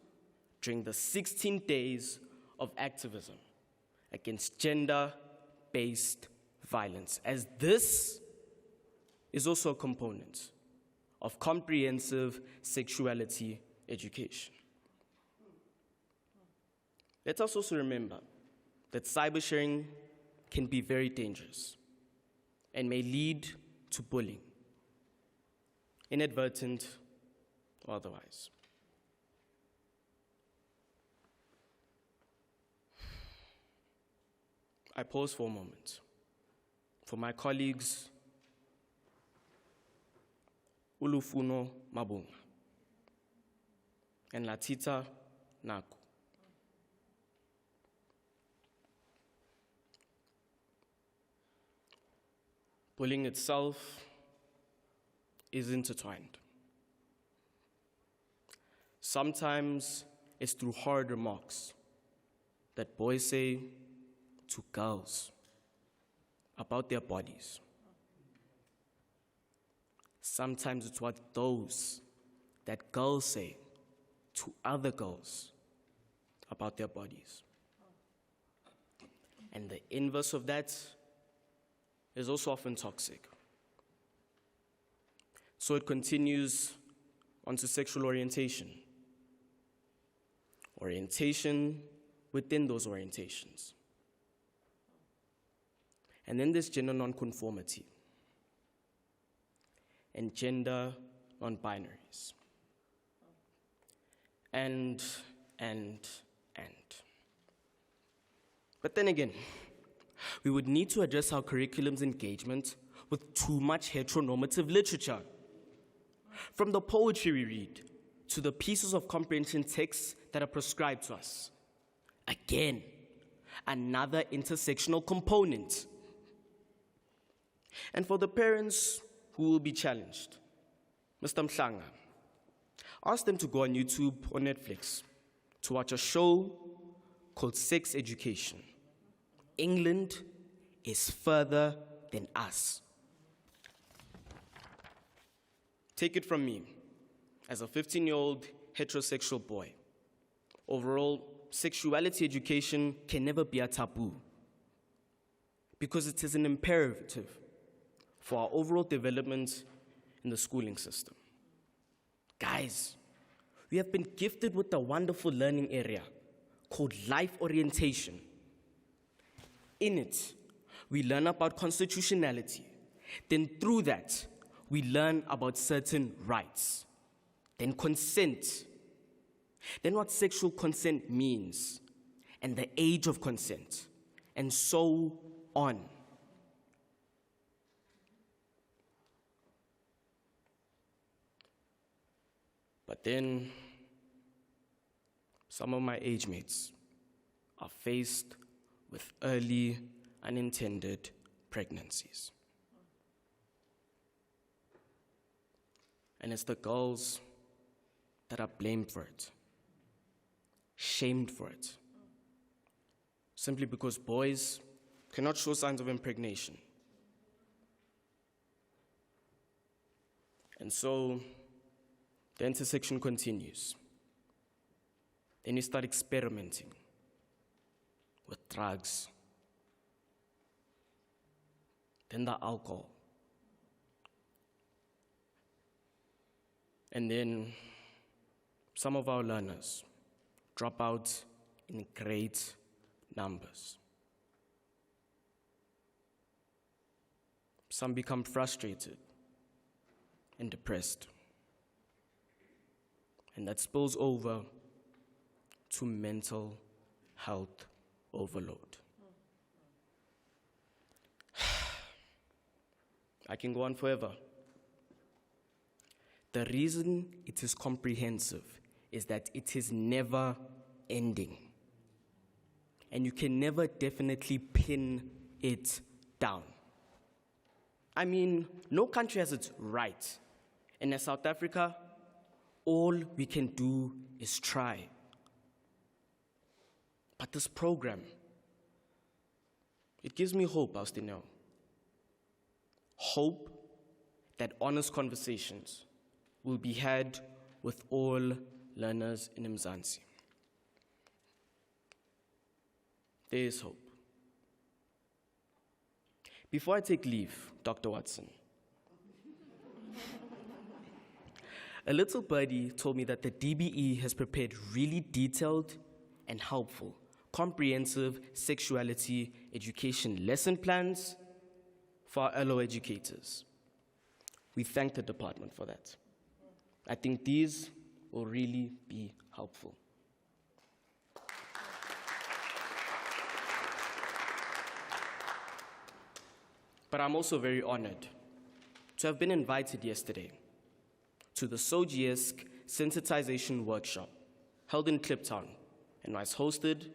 during the 16 days of activism against gender-based violence, as this is also a component of comprehensive sexuality education. Let us also remember that cybersharing can be very dangerous and may lead to bullying, inadvertent or otherwise. I pause for a moment for my colleagues Ulufuno Mabunga and Latita Naku. Bullying itself is intertwined. Sometimes it's through hard remarks that boys say to girls about their bodies. Sometimes it's what those that girls say to other girls about their bodies. And the inverse of that is also often toxic. So it continues onto sexual orientation. Orientation within those orientations. And then there's gender nonconformity and gender non-binaries. And. But then again, we would need to address our curriculum's engagement with too much heteronormative literature. From the poetry we read to the pieces of comprehension texts that are prescribed to us. Again, another intersectional component. And for the parents who will be challenged, Mr. Mhlanga, ask them to go on YouTube or Netflix to watch a show called Sex Education. England is further than us. Take it from me, as a 15-year-old heterosexual boy, overall, sexuality education can never be a taboo because it is an imperative for our overall development in the schooling system. Guys, we have been gifted with a wonderful learning area called life orientation. In it, we learn about constitutionality. Then through that, we learn about certain rights. Then consent. Then what sexual consent means, and the age of consent, and so on. But then, some of my age mates are faced with early unintended pregnancies. And it's the girls that are blamed for it, shamed for it, simply because boys cannot show signs of impregnation. And so, the intersection continues. Then you start experimenting with drugs, then the alcohol, and then some of our learners drop out in great numbers. Some become frustrated and depressed, and that spills over to mental health overload. I can go on forever. The reason it is comprehensive is that it is never ending. And you can never definitely pin it down. I mean, no country has it right. And as South Africa, all we can do is try. But this program, it gives me hope, Austinel. Hope that honest conversations will be had with all learners in Mzansi. There is hope. Before I take leave, Dr. Watson, a little birdie told me that the DBE has prepared really detailed and helpful, comprehensive sexuality education lesson plans for our LO educators. We thank the department for that. I think these will really be helpful. But I'm also very honored to have been invited yesterday to the SOGIESC sensitization workshop held in Kliptown and was hosted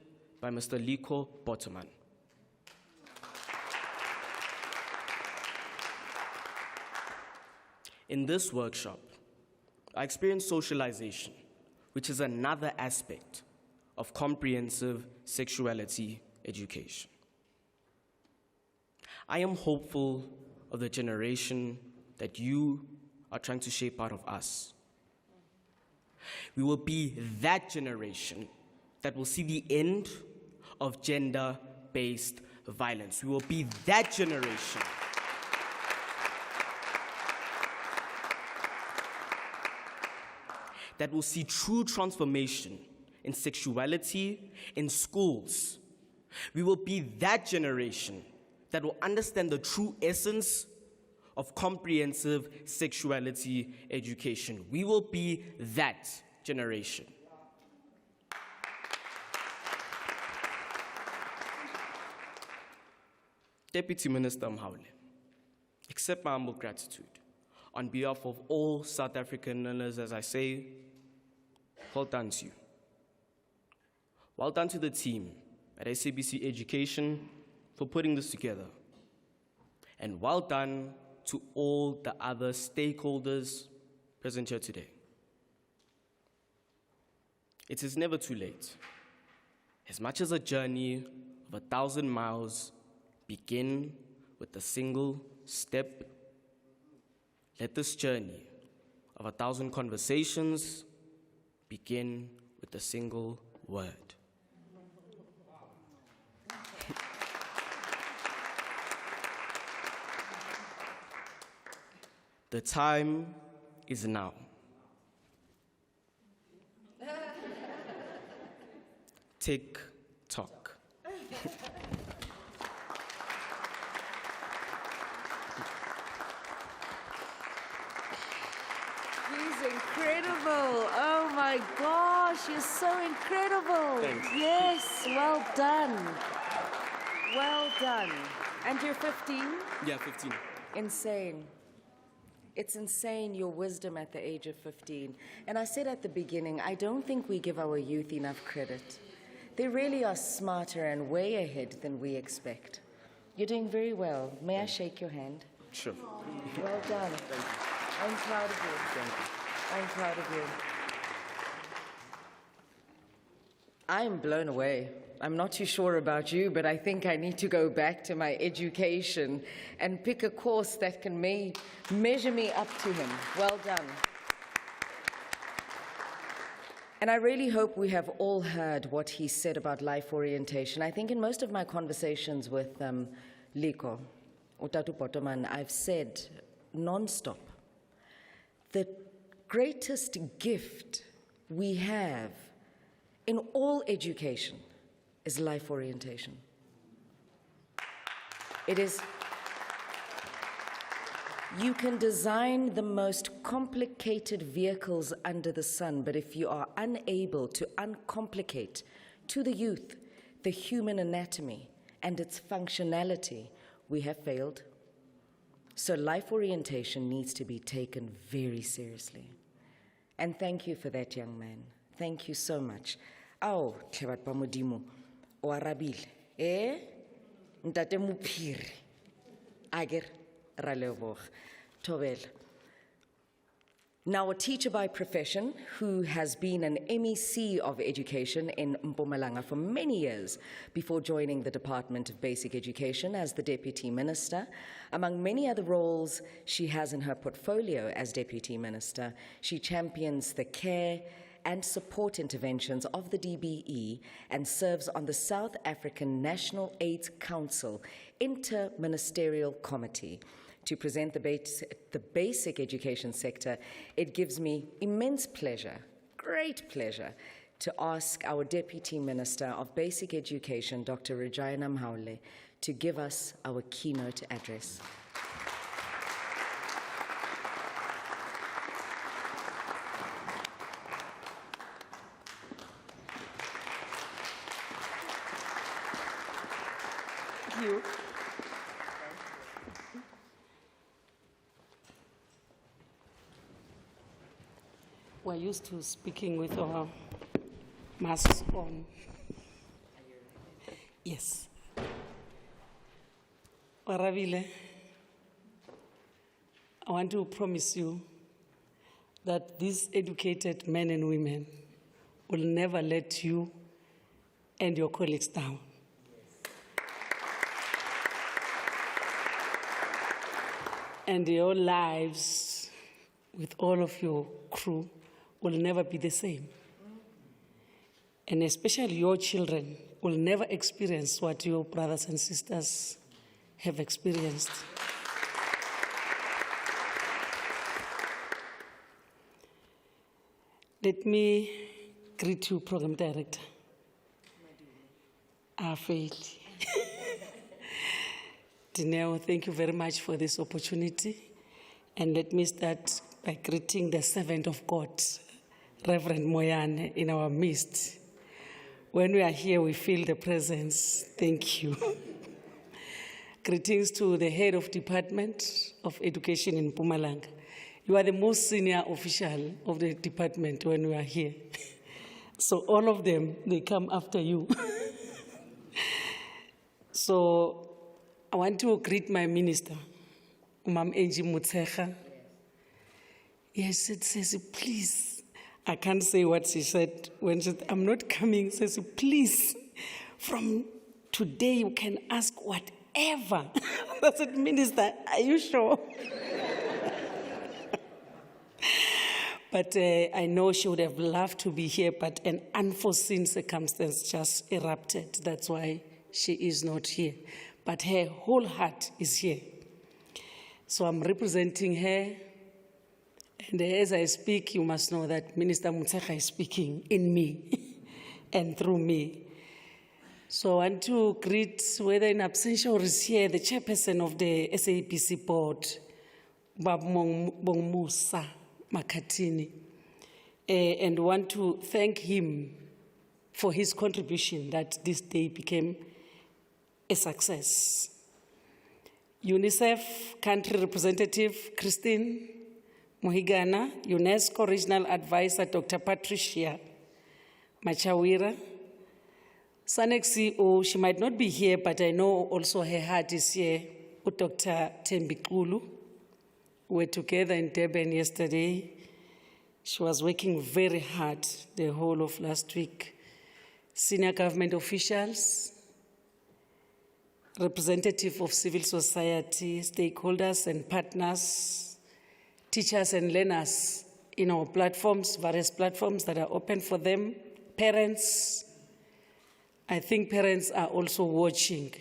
by Mr. Liko Bottoman. In this workshop, I experienced socialization, which is another aspect of comprehensive sexuality education. I am hopeful of the generation that you are trying to shape out of us. We will be that generation that will see the end of gender-based violence. We will be that generation that will see true transformation in sexuality in schools. We will be that generation that will understand the true essence of comprehensive sexuality education. We will be that generation. Deputy Minister Mhaule, accept my humble gratitude. On behalf of all South African learners, as I say, well done to you. Well done to the team at SABC Education for putting this together. And well done to all the other stakeholders present here today. It is never too late. As much as a journey of 1,000 miles begin with a single step, let this journey of 1,000 conversations begin with a single word. The time is now. Tick tock. He's incredible. Oh my gosh, you're so incredible. Thanks. Yes, well done. Well done. And you're 15? Yeah, 15. Insane. It's insane, your wisdom at the age of 15. And I said at the beginning, I don't think we give our youth enough credit. They really are smarter and way ahead than we expect. You're doing very well. May I shake your hand? Sure. Well done. Thank you. I'm proud of you. Thank you. I'm proud of you. I'm blown away. I'm not too sure about you, but I think I need to go back to my education and pick a course that can measure me up to him. Well done. And I really hope we have all heard what he said about life orientation. I think in most of my conversations with Liko, Utatu Potoman, I've said nonstop, the greatest gift we have in all education is life orientation. It is, you can design the most complicated vehicles under the sun, but if you are unable to uncomplicate to the youth the human anatomy and its functionality, we have failed. So life orientation needs to be taken very seriously. And thank you for that, young man. Thank you so much. Aw, Tlhabat ba Modimo, o arabile. Ntate Mophiri. Ager, ra leboga. Thobela. Now, a teacher by profession who has been an MEC of education in Mpumalanga for many years before joining the Department of Basic Education as the Deputy Minister. Among many other roles she has in her portfolio as Deputy Minister, she champions the care and support interventions of the DBE and serves on the South African National AIDS Council Inter-Ministerial Committee. To present the basic education sector, it gives me immense pleasure, great pleasure, to ask our Deputy Minister of Basic Education, Dr. Regina Mhaule, to give us our keynote address. Thank you. We're used to speaking with our masks on. Yes. Arabile, I want to promise you that these educated men and women will never let you and your colleagues down. And your lives with all of your crew will never be the same. And especially your children will never experience what your brothers and sisters have experienced. Let me greet you, Program Director. Afeli. Dineo, thank you very much for this opportunity. And let me start by greeting the servant of God, Reverend Moyane, in our midst. When we are here, we feel the presence. Thank you. Greetings to the head of Department of Education in Mpumalanga. You are the most senior official of the department when we are here. So all of them, they come after you. So I want to greet my minister, Mam Angie Mutsecha. Yes, it says, please. I can't say what she said when she said, I'm not coming. She says, please, from today you can ask whatever. I said, Minister, are you sure? But I know she would have loved to be here, but an unforeseen circumstance just erupted. That's why she is not here. But her whole heart is here. So I'm representing her. And as I speak, you must know that Minister Mutsecha is speaking in me and through me. So I want to greet, whether in absentia or is here, the chairperson of the SABC board, Bab Bongmusa Makatini, and want to thank him for his contribution that this day became a success. UNICEF country representative Christine Mohigana, UNESCO regional advisor Dr. Patricia Machawira, SANEC CEO, she might not be here, but I know also her heart is here, with Dr. Kheth'impilo. We were together in Durban yesterday. She was working very hard the whole of last week. Senior government officials, representative of civil society, stakeholders and partners, teachers and learners in our platforms, various platforms that are open for them, parents. I think parents are also watching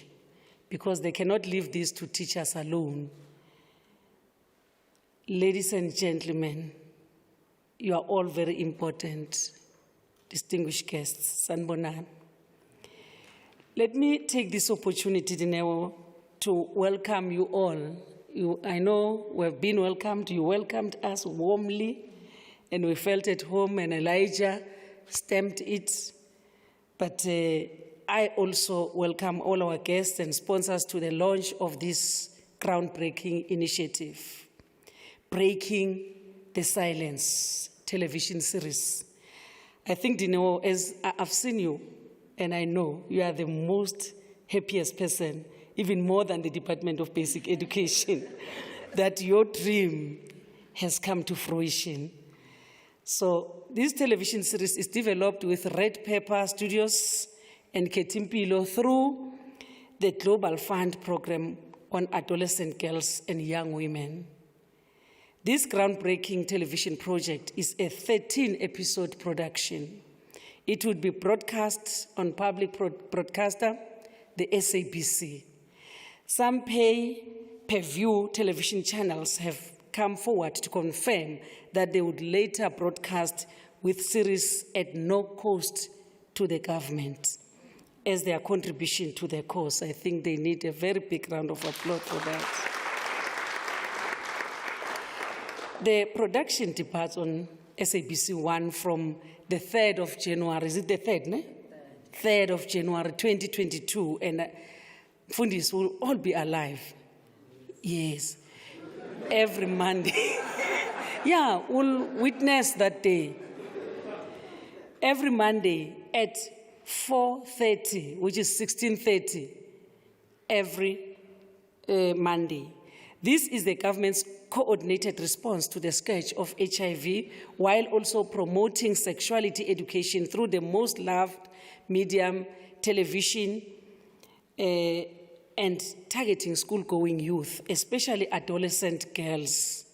because they cannot leave this to teachers alone. Ladies and gentlemen, you are all very important, distinguished guests. Sanbonan. Let me take this opportunity, Dineo, to welcome you all. I know we have been welcomed. You welcomed us warmly, and we felt at home, and Elijah stamped it. But I also welcome all our guests and sponsors to the launch of this groundbreaking initiative, Breaking the Silence television series. I think, Dino, as I've seen you, and I know you are the most happiest person, even more than the Department of Basic Education, that your dream has come to fruition. So this television series is developed with Red Pepper Studios and Kheth'impilo through the Global Fund program on adolescent girls and young women. This groundbreaking television project is a 13-episode production. It would be broadcast on public broadcaster, the SABC. Some pay-per-view television channels have come forward to confirm that they would later broadcast with series at no cost to the government as their contribution to the cause. I think they need a very big round of applause for that. The production departs on SABC 1 from the 3rd of January. Is it the 3rd, no? 3rd of January 2022, and Fundis will all be alive. Yes. Every Monday. Yeah, we'll witness that day. Every Monday at 4:30, which is 16:30, every Monday. This is the government's coordinated response to the scourge of HIV, while also promoting sexuality education through the most loved medium, television, and targeting school-going youth, especially adolescent girls.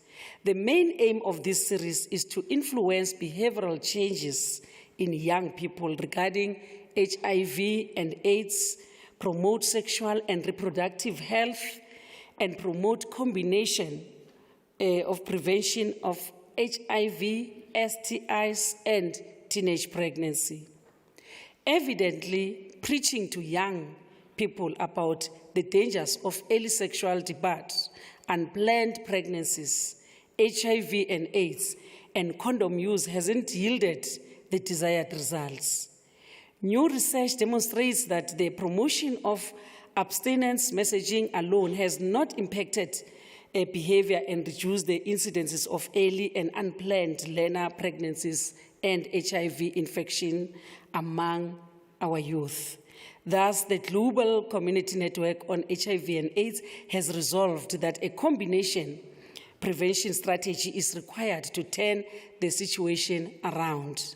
The main aim of this series is to influence behavioral changes in young people regarding HIV and AIDS, promote sexual and reproductive health, and promote combination of prevention of HIV, STIs, and teenage pregnancy. Evidently, preaching to young people about the dangers of early sexual debut, unplanned pregnancies, HIV and AIDS, and condom use hasn't yielded the desired results. New research demonstrates that the promotion of abstinence messaging alone has not impacted behavior and reduced the incidences of early and unplanned learner pregnancies and HIV infection among our youth. Thus, the Global Community Network on HIV and AIDS has resolved that a combination prevention strategy is required to turn the situation around.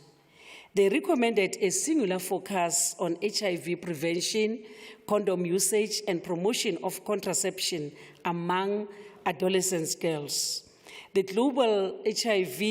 They recommended a singular focus on HIV prevention, condom usage, and promotion of contraception among adolescent girls. The Global HIV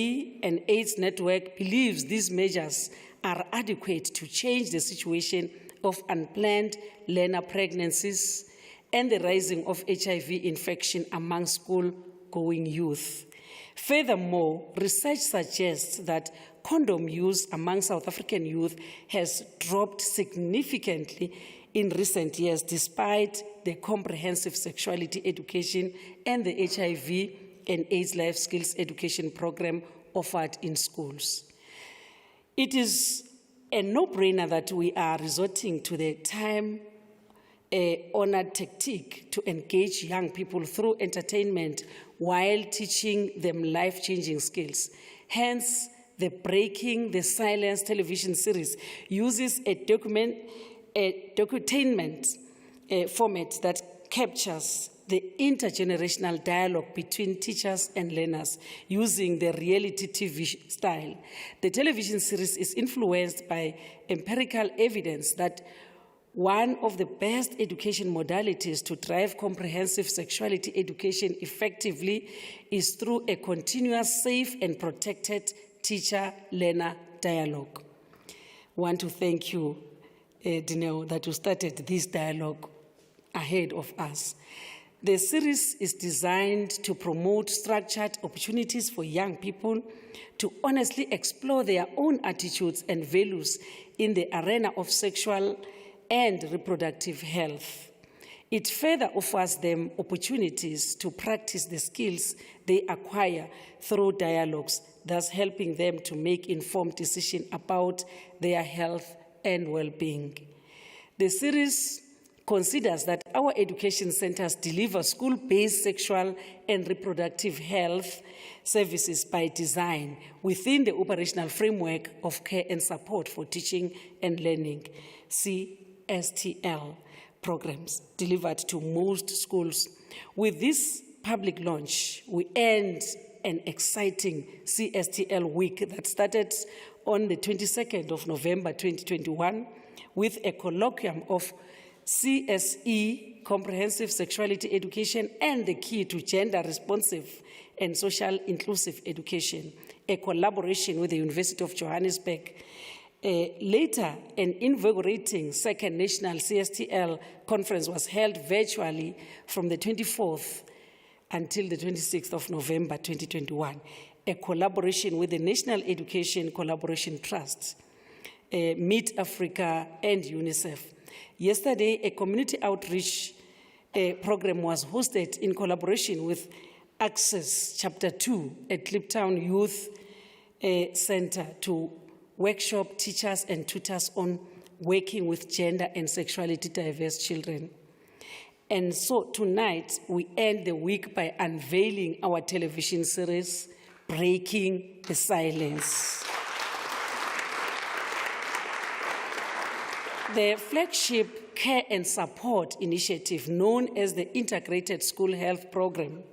and AIDS Network believes these measures are adequate to change the situation of unplanned learner pregnancies and the rising of HIV infection among school-going youth. Furthermore, research suggests that condom use among South African youth has dropped significantly in recent years, despite the comprehensive sexuality education and the HIV and AIDS life skills education program offered in schools. It is a no-brainer that we are resorting to the time-honored tactic to engage young people through entertainment while teaching them life-changing skills. Hence, the Breaking the Silence television series uses a docutainment format that captures the intergenerational dialogue between teachers and learners using the reality TV style. The television series is influenced by empirical evidence that one of the best education modalities to drive comprehensive sexuality education effectively is through a continuous, safe, and protected teacher-learner dialogue. I want to thank you, Dineo, that you started this dialogue ahead of us. The series is designed to promote structured opportunities for young people to honestly explore their own attitudes and values in the arena of sexual and reproductive health. It further offers them opportunities to practice the skills they acquire through dialogues, thus helping them to make informed decisions about their health and well-being. The series considers that our education centers deliver school-based sexual and reproductive health services by design within the operational framework of care and support for teaching and learning, CSTL programs delivered to most schools. With this public launch, we end an exciting CSTL week that started on the 22nd of November 2021 with a colloquium of CSE, Comprehensive Sexuality Education, and the Key to Gender Responsive and Social Inclusive Education, a collaboration with the University of Johannesburg. Later, an invigorating second national CSTL conference was held virtually from the 24th until the 26th of November 2021, a collaboration with the National Education Collaboration Trust, Meet Africa, and UNICEF. Yesterday, a community outreach program was hosted in collaboration with Access Chapter 2 at Kliptown Youth Center to workshop teachers and tutors on working with gender and sexuality diverse children. And so tonight, we end the week by unveiling our television series, Breaking the Silence. The flagship care and support initiative known as the Integrated School Health Program,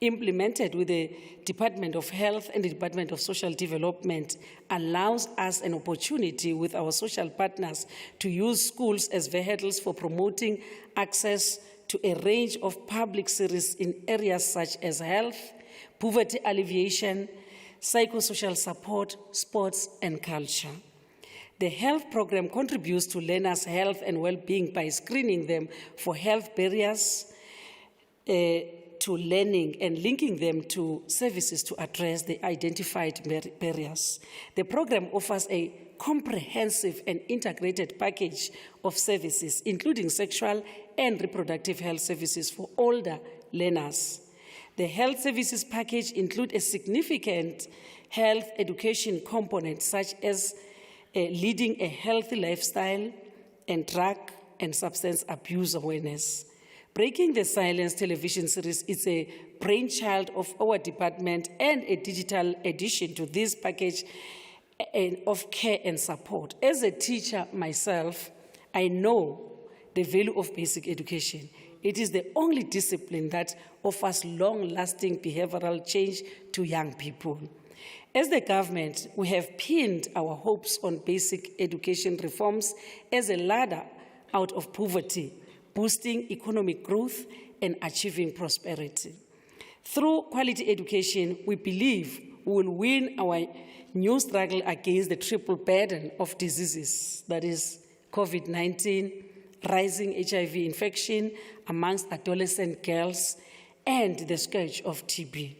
implemented with the Department of Health and the Department of Social Development, allows us an opportunity with our social partners to use schools as vehicles for promoting access to a range of public services in areas such as health, poverty alleviation, psychosocial support, sports, and culture. The health program contributes to learners' health and well-being by screening them for health barriers to learning and linking them to services to address the identified barriers. The program offers a comprehensive and integrated package of services, including sexual and reproductive health services for older learners. The health services package includes a significant health education component, such as leading a healthy lifestyle and drug and substance abuse awareness. Breaking the Silence television series is a brainchild of our department and a digital addition to this package of care and support. As a teacher myself, I know the value of basic education. It is the only discipline that offers long-lasting behavioral change to young people. As the government, we have pinned our hopes on basic education reforms as a ladder out of poverty, boosting economic growth and achieving prosperity. Through quality education, we believe we will win our new struggle against the triple burden of diseases, that is COVID-19, rising HIV infection amongst adolescent girls, and the scourge of TB.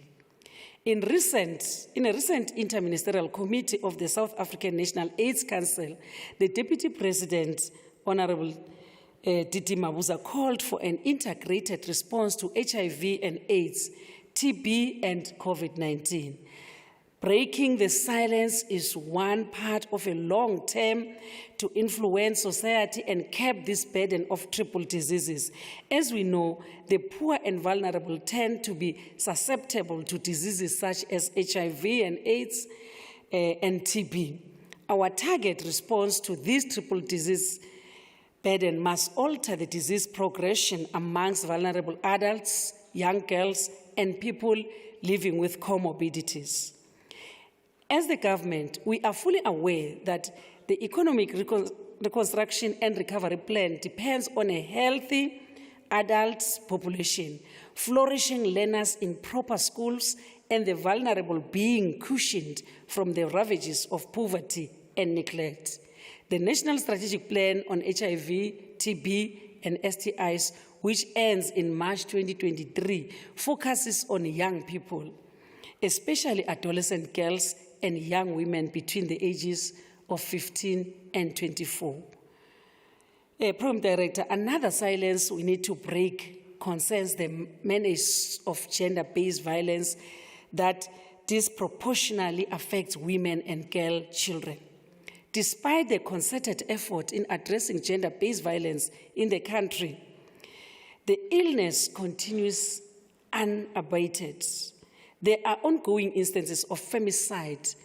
In a recent interministerial committee of the South African National AIDS Council, the Deputy President, Honorable Didi Mabuza, called for an integrated response to HIV and AIDS, TB, and COVID-19. Breaking the silence is one part of a long term to influence society and curb this burden of triple diseases. As we know, the poor and vulnerable tend to be susceptible to diseases such as HIV and AIDS and TB. Our target response to this triple disease burden must alter the disease progression amongst vulnerable adults, young girls, and people living with comorbidities. As the government, we are fully aware that the economic reconstruction and recovery plan depends on a healthy adult population, flourishing learners in proper schools, and the vulnerable being cushioned from the ravages of poverty and neglect. The National Strategic Plan on HIV, TB, and STIs, which ends in March 2023, focuses on young people, especially adolescent girls and young women between the ages of 15 and 24. Program Director, another silence we need to break concerns the menace of gender-based violence that disproportionately affects women and girl children. Despite the concerted effort in addressing gender-based violence in the country, the illness continues unabated. There are ongoing instances of femicide,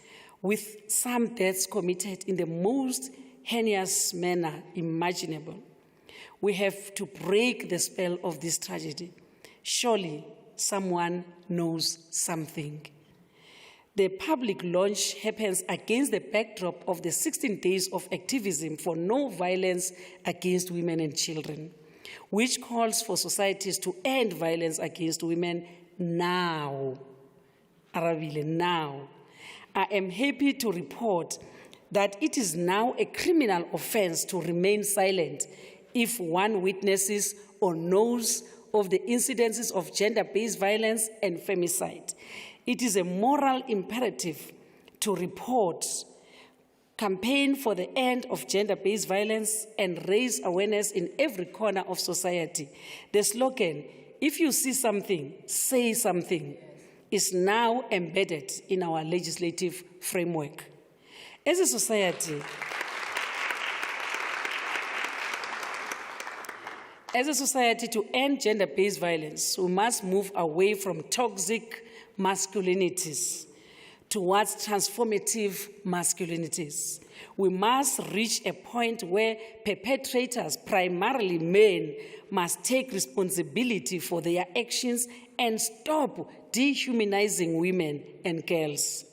with some deaths committed in the most heinous manner imaginable. We have to break the spell of this tragedy. Surely someone knows something. The public launch happens against the backdrop of the 16 days of activism for no violence against women and children, which calls for societies to end violence against women now. Arabile, now. I am happy to report that it is now a criminal offense to remain silent if one witnesses or knows of the incidences of gender-based violence and femicide. It is a moral imperative to report, campaign for the end of gender-based violence, and raise awareness in every corner of society. The slogan, "If you see something, say something," is now embedded in our legislative framework. As a society, to end gender-based violence, we must move away from toxic masculinities towards transformative masculinities. We must reach a point where perpetrators, primarily men, must take responsibility for their actions and stop dehumanizing women and girls.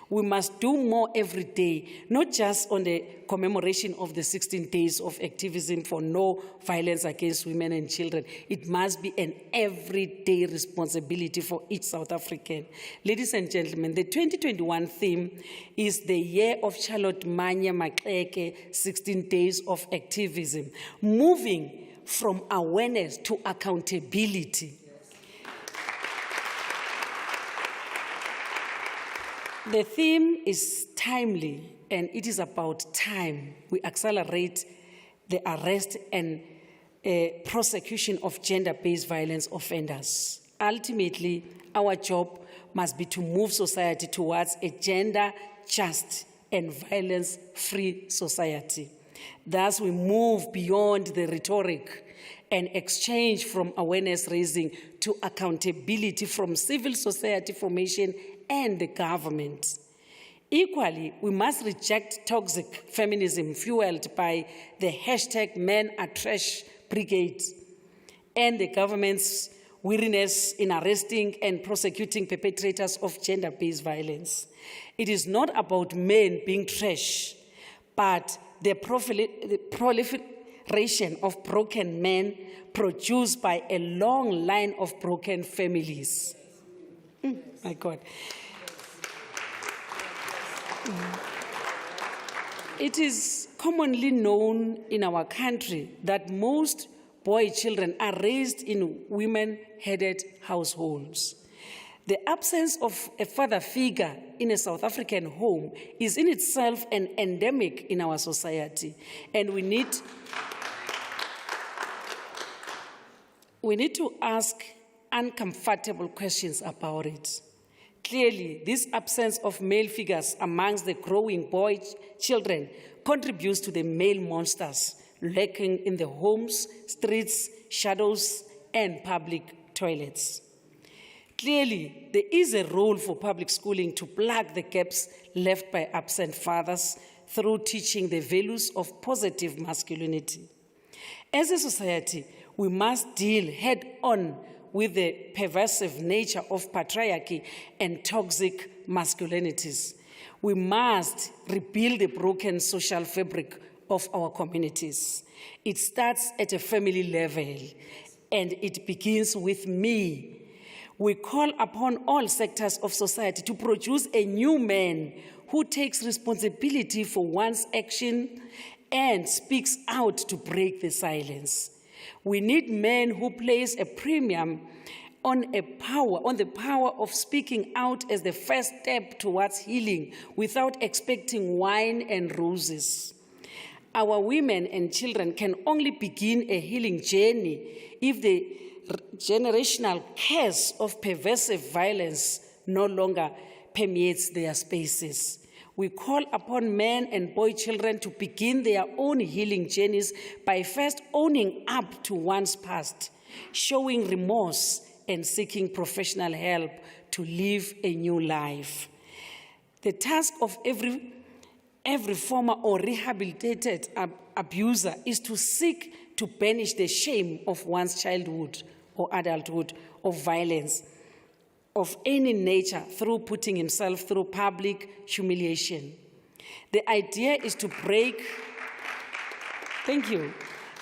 We must do more every day, not just on the commemoration of the 16 days of activism for no violence against women and children. It must be an everyday responsibility for each South African. Ladies and gentlemen, the 2021 theme is the year of Charlotte Manya Maxeke, 16 days of activism, moving from awareness to accountability. The theme is timely, and it is about time we accelerate the arrest and prosecution of gender-based violence offenders. Ultimately, our job must be to move society towards a gender-just and violence-free society. Thus, we move beyond the rhetoric and exchange from awareness-raising to accountability from civil society formation and the government. Equally, we must reject toxic feminism fueled by the hashtag Men Are Trash Brigade and the government's weariness in arresting and prosecuting perpetrators of gender-based violence. It is not about men being trash, but the proliferation of broken men produced by a long line of broken families. My God. It is commonly known in our country that most boy children are raised in women-headed households. The absence of a father figure in a South African home is in itself an endemic in our society, and we need to ask uncomfortable questions about it. Clearly, this absence of male figures amongst the growing boy children contributes to the male monsters lurking in the homes, streets, shadows, and public toilets. Clearly, there is a role for public schooling to plug the gaps left by absent fathers through teaching the values of positive masculinity. As a society, we must deal head-on with the pervasive nature of patriarchy and toxic masculinities. We must rebuild the broken social fabric of our communities. It starts at a family level, and it begins with me. We call upon all sectors of society to produce a new man who takes responsibility for one's action and speaks out to break the silence. We need men who place a premium on the power of speaking out as the first step towards healing without expecting wine and roses. Our women and children can only begin a healing journey if the generational curse of pervasive violence no longer permeates their spaces. We call upon men and boy children to begin their own healing journeys by first owning up to one's past, showing remorse, and seeking professional help to live a new life. The task of every former or rehabilitated abuser is to seek to banish the shame of one's childhood or adulthood of violence of any nature through putting himself through public humiliation. The idea is to break, thank you.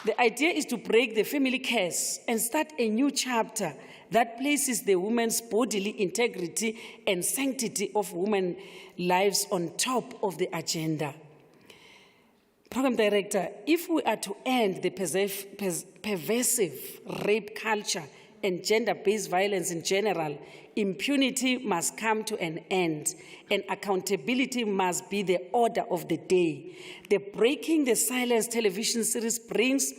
The idea is to break the family curse and start a new chapter that places the woman's bodily integrity and sanctity of women's lives on top of the agenda. Program Director, if we are to end the pervasive rape culture and gender-based violence in general, impunity must come to an end, and accountability must be the order of the day. The Breaking the Silence television series brings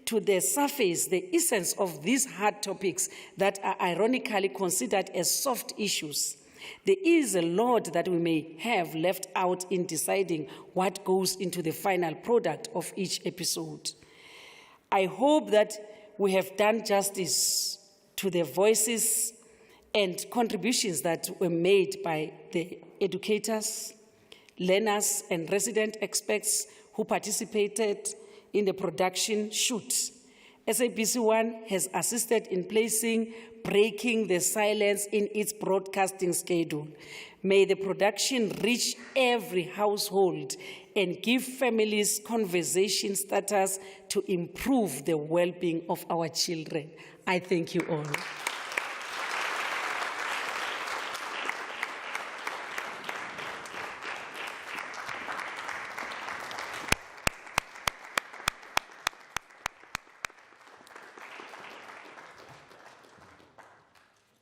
to the surface the essence of these hard topics that are ironically considered as soft issues. There is a lot that we may have left out in deciding what goes into the final product of each episode. I hope that we have done justice to the voices and contributions that were made by the educators, learners, and resident experts who participated in the production shoot. SABC One has assisted in placing Breaking the Silence in its broadcasting schedule. May the production reach every household and give families conversation starters to improve the well-being of our children. I thank you all.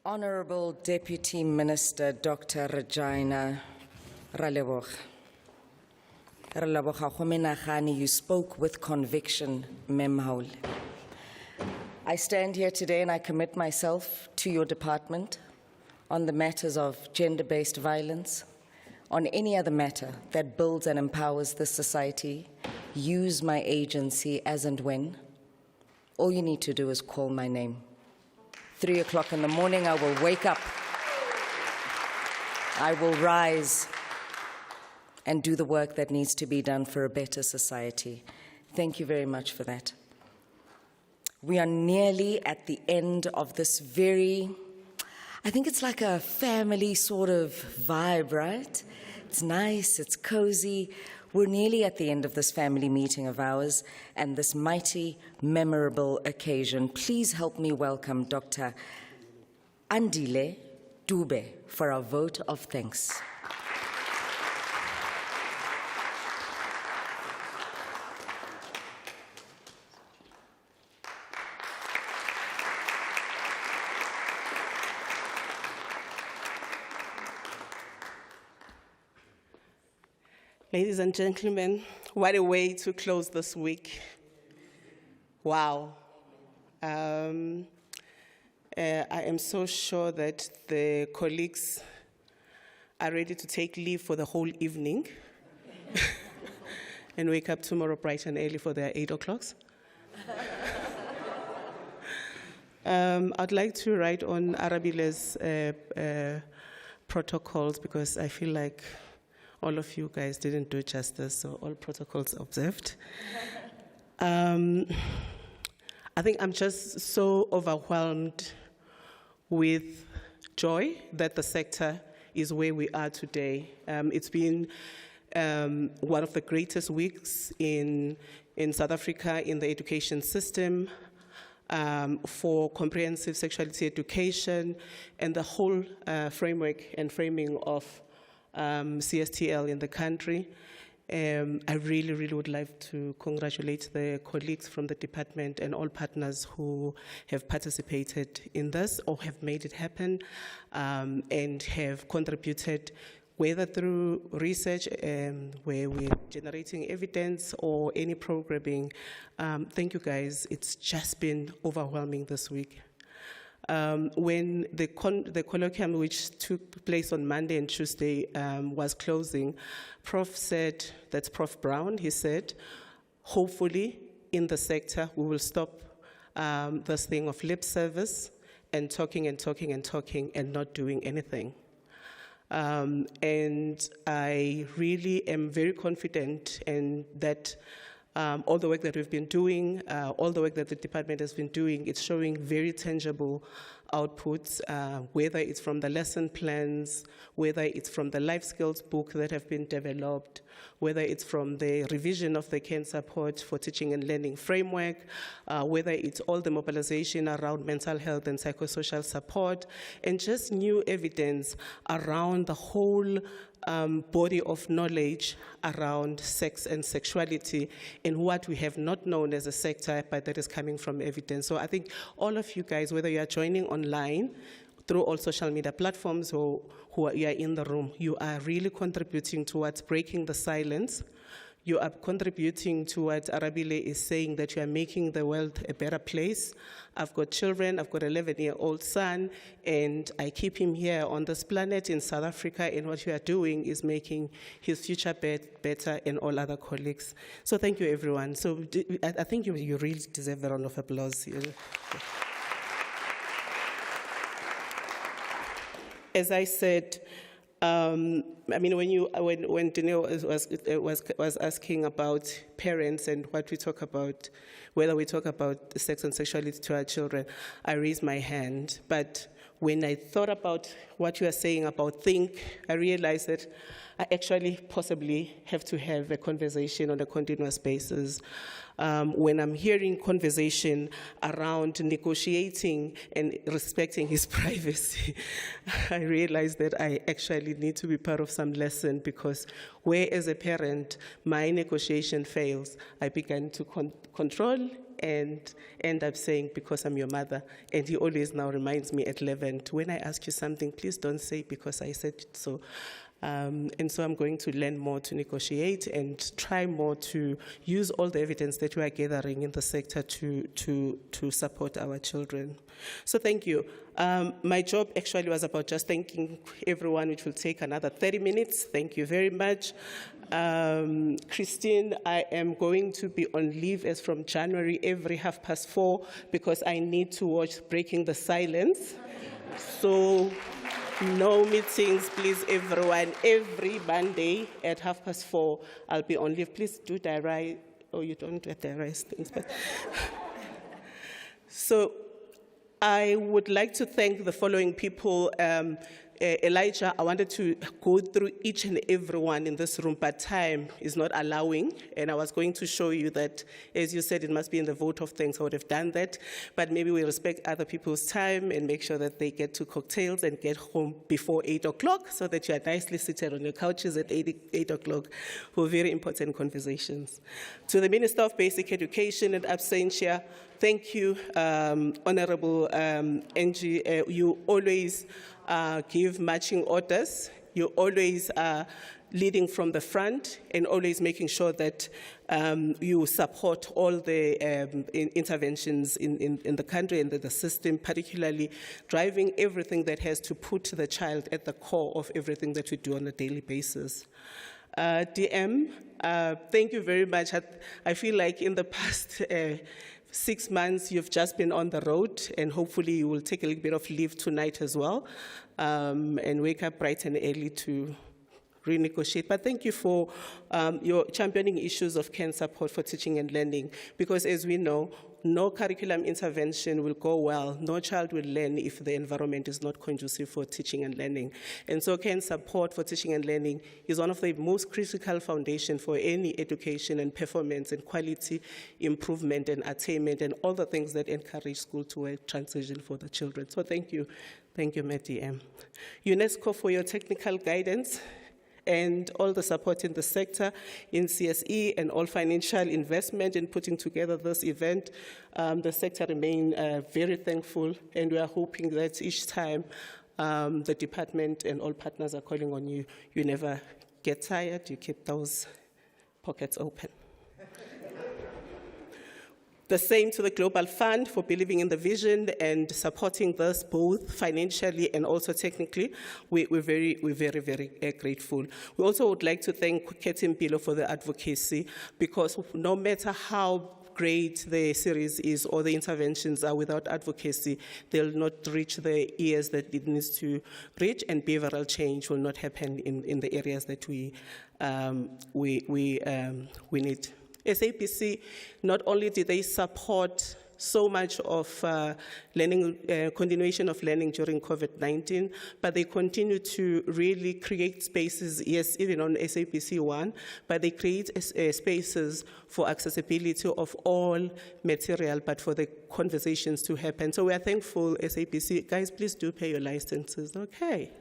Honorable Deputy Minister Dr. Regina Raleboga. You spoke with conviction, Mem Haul. I stand here today and I commit myself to your department on the matters of gender-based violence, on any other matter that builds and empowers this society. Use my agency as and when. All you need to do is call my name. 3 o'clock in the morning, I will wake up. I will rise and do the work that needs to be done for a better society. Thank you very much for that. We are nearly at the end of this I think it's like a family sort of vibe, right? It's nice, it's cozy. We're nearly at the end of this family meeting of ours and this mighty, memorable occasion. Please help me welcome Dr. Andile Dube for our vote of thanks. Ladies and gentlemen, what a way to close this week. Wow. I am so sure that the colleagues are ready to take leave for the whole evening and wake up tomorrow bright and early for their 8 o'clocks. I'd like to write on Arabile's protocols because I feel like all of you guys didn't do justice, so all protocols observed. I think I'm just so overwhelmed with joy that the sector is where we are today. It's been one of the greatest weeks in South Africa in the education system for comprehensive sexuality education and the whole framework and framing of CSTL in the country. I really, really would like to congratulate the colleagues from the department and all partners who have participated in this or have made it happen and have contributed, whether through research where we're generating evidence or any programming. Thank you guys. It's just been overwhelming this week. When the colloquium which took place on Monday and Tuesday was closing, Prof said, that's Prof Brown, he said, hopefully in the sector we will stop this thing of lip service and talking and talking and talking and not doing anything. And I really am very confident in that all the work that we've been doing, all the work that the department has been doing, it's showing very tangible outputs, whether it's from the lesson plans, whether it's from the life skills book that have been developed, whether it's from the revision of the CAN support for teaching and learning framework, whether it's all the mobilization around mental health and psychosocial support, and just new evidence around the whole body of knowledge around sex and sexuality and what we have not known as a sector, but that is coming from evidence. So I think all of you guys, whether you are joining online through all social media platforms or who are in the room, you are really contributing towards breaking the silence. You are contributing to what Arabile is saying, that you are making the world a better place. I've got children, I've got an 11-year-old son, and I keep him here on this planet in South Africa, and what you are doing is making his future better and all other colleagues. So thank you, everyone. So I think you really deserve a round of applause. As I said, I mean, when Daniel was asking about parents and what we talk about, whether we talk about sex and sexuality to our children, I raised my hand. But when I thought about what you are saying about think, I realized that I actually possibly have to have a conversation on a continuous basis. When I'm hearing conversation around negotiating and respecting his privacy, I realize that I actually need to be part of some lesson, because where as a parent my negotiation fails, I begin to control and end up saying, because I'm your mother. And he always now reminds me at 11, when I ask you something, please don't say because I said so. And so I'm going to learn more to negotiate and try more to use all the evidence that we are gathering in the sector to support our children. So thank you. My job actually was about just thanking everyone, which will take another 30 minutes. Thank you very much. Christine, I am going to be on leave as from January every 4:30 because I need to watch Breaking the Silence. So no meetings, please, everyone. Every Monday at 4:30, I'll be on leave. Please do diary. Oh, you don't do diary things, but so I would like to thank the following people. Elijah, I wanted to go through each and every one in this room, but time is not allowing, and I was going to show you that, as you said, it must be in the vote of thanks. I would have done that, but maybe we respect other people's time and make sure that they get to cocktails and get home before 8 o'clock so that you are nicely seated on your couches at 8 o'clock for very important conversations. To the Minister of Basic Education and absentia, thank you, Honorable Angie. You always give matching orders. You always are leading from the front and always making sure that you support all the interventions in the country and the system, particularly driving everything that has to put the child at the core of everything that we do on a daily basis. DM, thank you very much. I feel like in the past 6 months, you've just been on the road, and hopefully you will take a little bit of leave tonight as well, and wake up bright and early to renegotiate. But thank you for your championing issues of CAN support for teaching and learning, because as we know, no curriculum intervention will go well, no child will learn if the environment is not conducive for teaching and learning. And so CAN support for teaching and learning is one of the most critical foundations for any education and performance and quality improvement and attainment and all the things that encourage school to a transition for the children. So thank you, MDM. UNESCO for your technical guidance and all the support in the sector, in CSE, and all financial investment in putting together this event. The sector remains very thankful, and we are hoping that each time the department and all partners are calling on you, you never get tired, you keep those pockets open. The same to the Global Fund for believing in the vision and supporting this both financially and also technically. We're very grateful. We also would like to thank Kheth'impilo for the advocacy, because no matter how great the series is or the interventions are, without advocacy, they'll not reach the ears that it needs to reach, and behavioral change will not happen in the areas that we need. SABC, not only did they support so much of continuation of learning during COVID-19, but they continue to really create spaces, yes, even on SABC 1, but they create spaces for accessibility of all material, but for the conversations to happen. So we are thankful, SABC. Guys, please do pay your licenses, okay?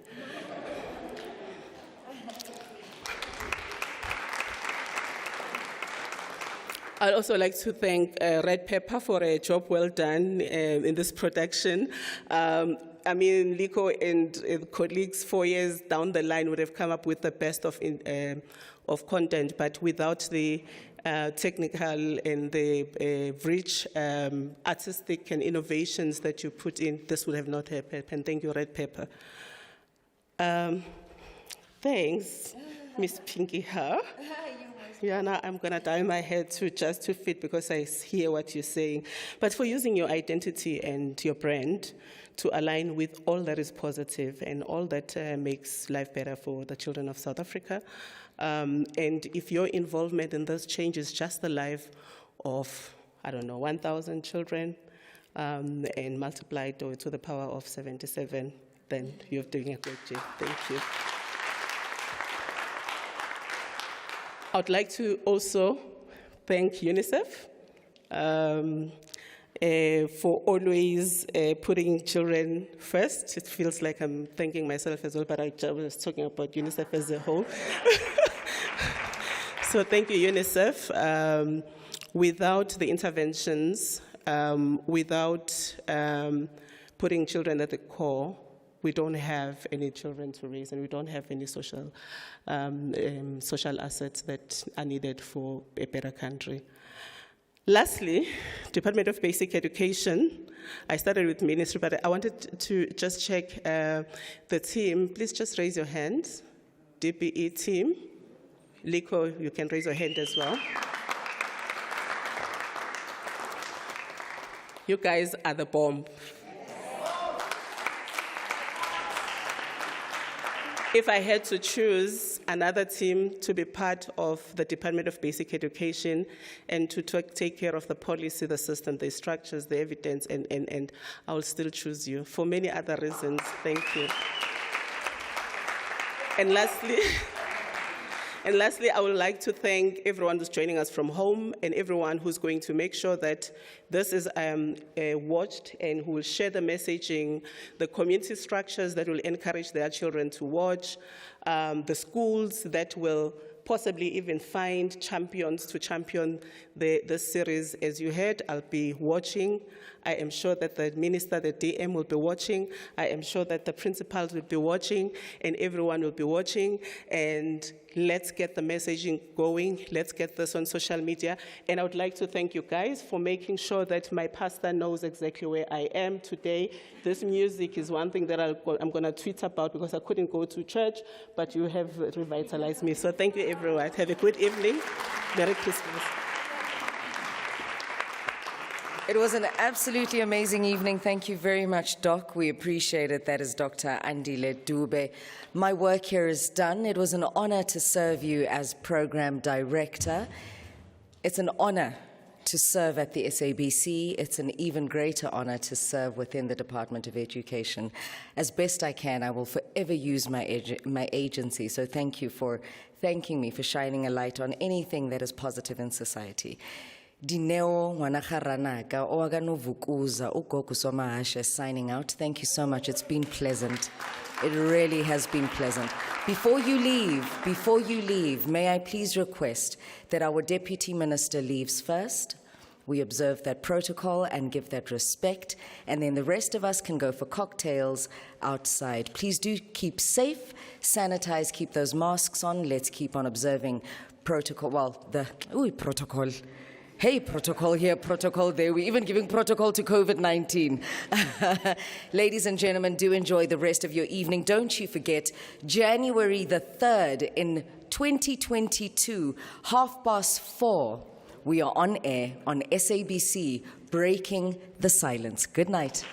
I'd also like to thank Red Pepper for a job well done in this production. I mean, Liko and colleagues 4 years down the line would have come up with the best of content, but without the technical and the rich artistic and innovations that you put in, this would have not happened. Thank you, Red Pepper. Thanks, Miss Pinky Ha. Yeah, now I'm going to dye my hair just to fit, because I hear what you're saying. But for using your identity and your brand to align with all that is positive and all that makes life better for the children of South Africa. And if your involvement in this changes just the life of, I don't know, 1,000 children and multiplied to the power of 77, then you're doing a great job. Thank you. I would like to also thank UNICEF for always putting children first. It feels like I'm thanking myself as well, but I was talking about UNICEF as a whole. So thank you, UNICEF. Without the interventions, without putting children at the core, we don't have any children to raise, and we don't have any social assets that are needed for a better country. Lastly, Department of Basic Education. I started with ministry, but I wanted to just check the team. Please just raise your hands. DBE team. Liko, you can raise your hand as well. You guys are the bomb. If I had to choose another team to be part of the Department of Basic Education and to take care of the policy, the system, the structures, the evidence, and I will still choose you for many other reasons. Thank you. And lastly, I would like to thank everyone who's joining us from home and everyone who's going to make sure that this is watched and who will share the messaging, the community structures that will encourage their children to watch, the schools that will possibly even find champions to champion this series. As you heard, I'll be watching. I am sure that the minister, the DM will be watching. I am sure that the principals will be watching, and everyone will be watching. And let's get the messaging going. Let's get this on social media. And I would like to thank you guys for making sure that my pastor knows exactly where I am today. This music is one thing that I'm going to tweet about because I couldn't go to church, but you have revitalized me. So thank you, everyone. Have a good evening. Merry Christmas. It was an absolutely amazing evening. Thank you very much, Doc. We appreciate it. That is Dr. Andile Dube. My work here is done. It was an honor to serve you as program director. It's an honor to serve at the SABC. It's an even greater honor to serve within the Department of Education. As best I can, I will forever use my agency. So thank you for thanking me for shining a light on anything that is positive in society. Dineo Wanaharanaka Oaganovukuza Ugokusomahasha signing out. Thank you so much. It's been pleasant. It really has been pleasant. Before you leave, may I please request that our Deputy Minister leaves first. We observe that protocol and give that respect, and then the rest of us can go for cocktails outside. Please do keep safe, sanitize, keep those masks on. Let's keep on observing protocol. Well, protocol. Hey, protocol here, protocol there. We're even giving protocol to COVID-19. Ladies and gentlemen, do enjoy the rest of your evening. Don't you forget, January the 3rd in 2022, 4:30, we are on air on SABC, breaking the silence. Good night.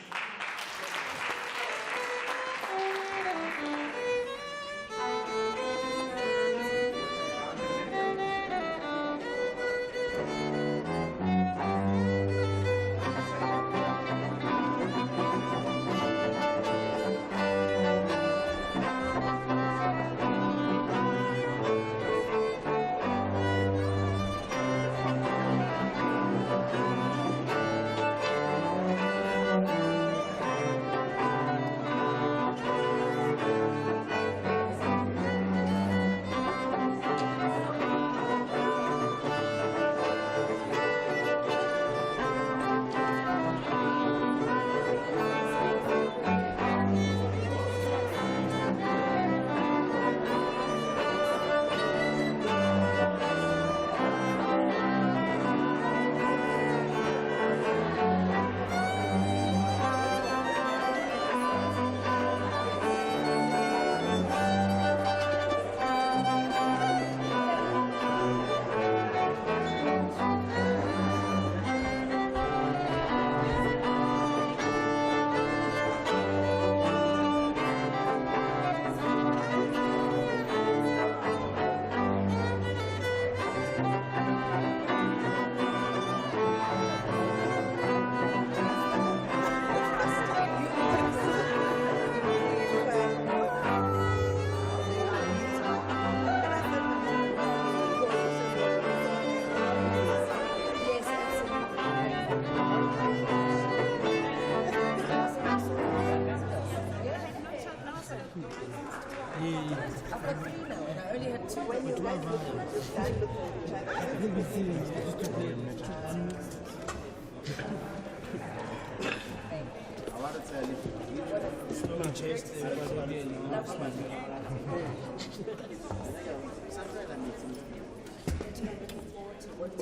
What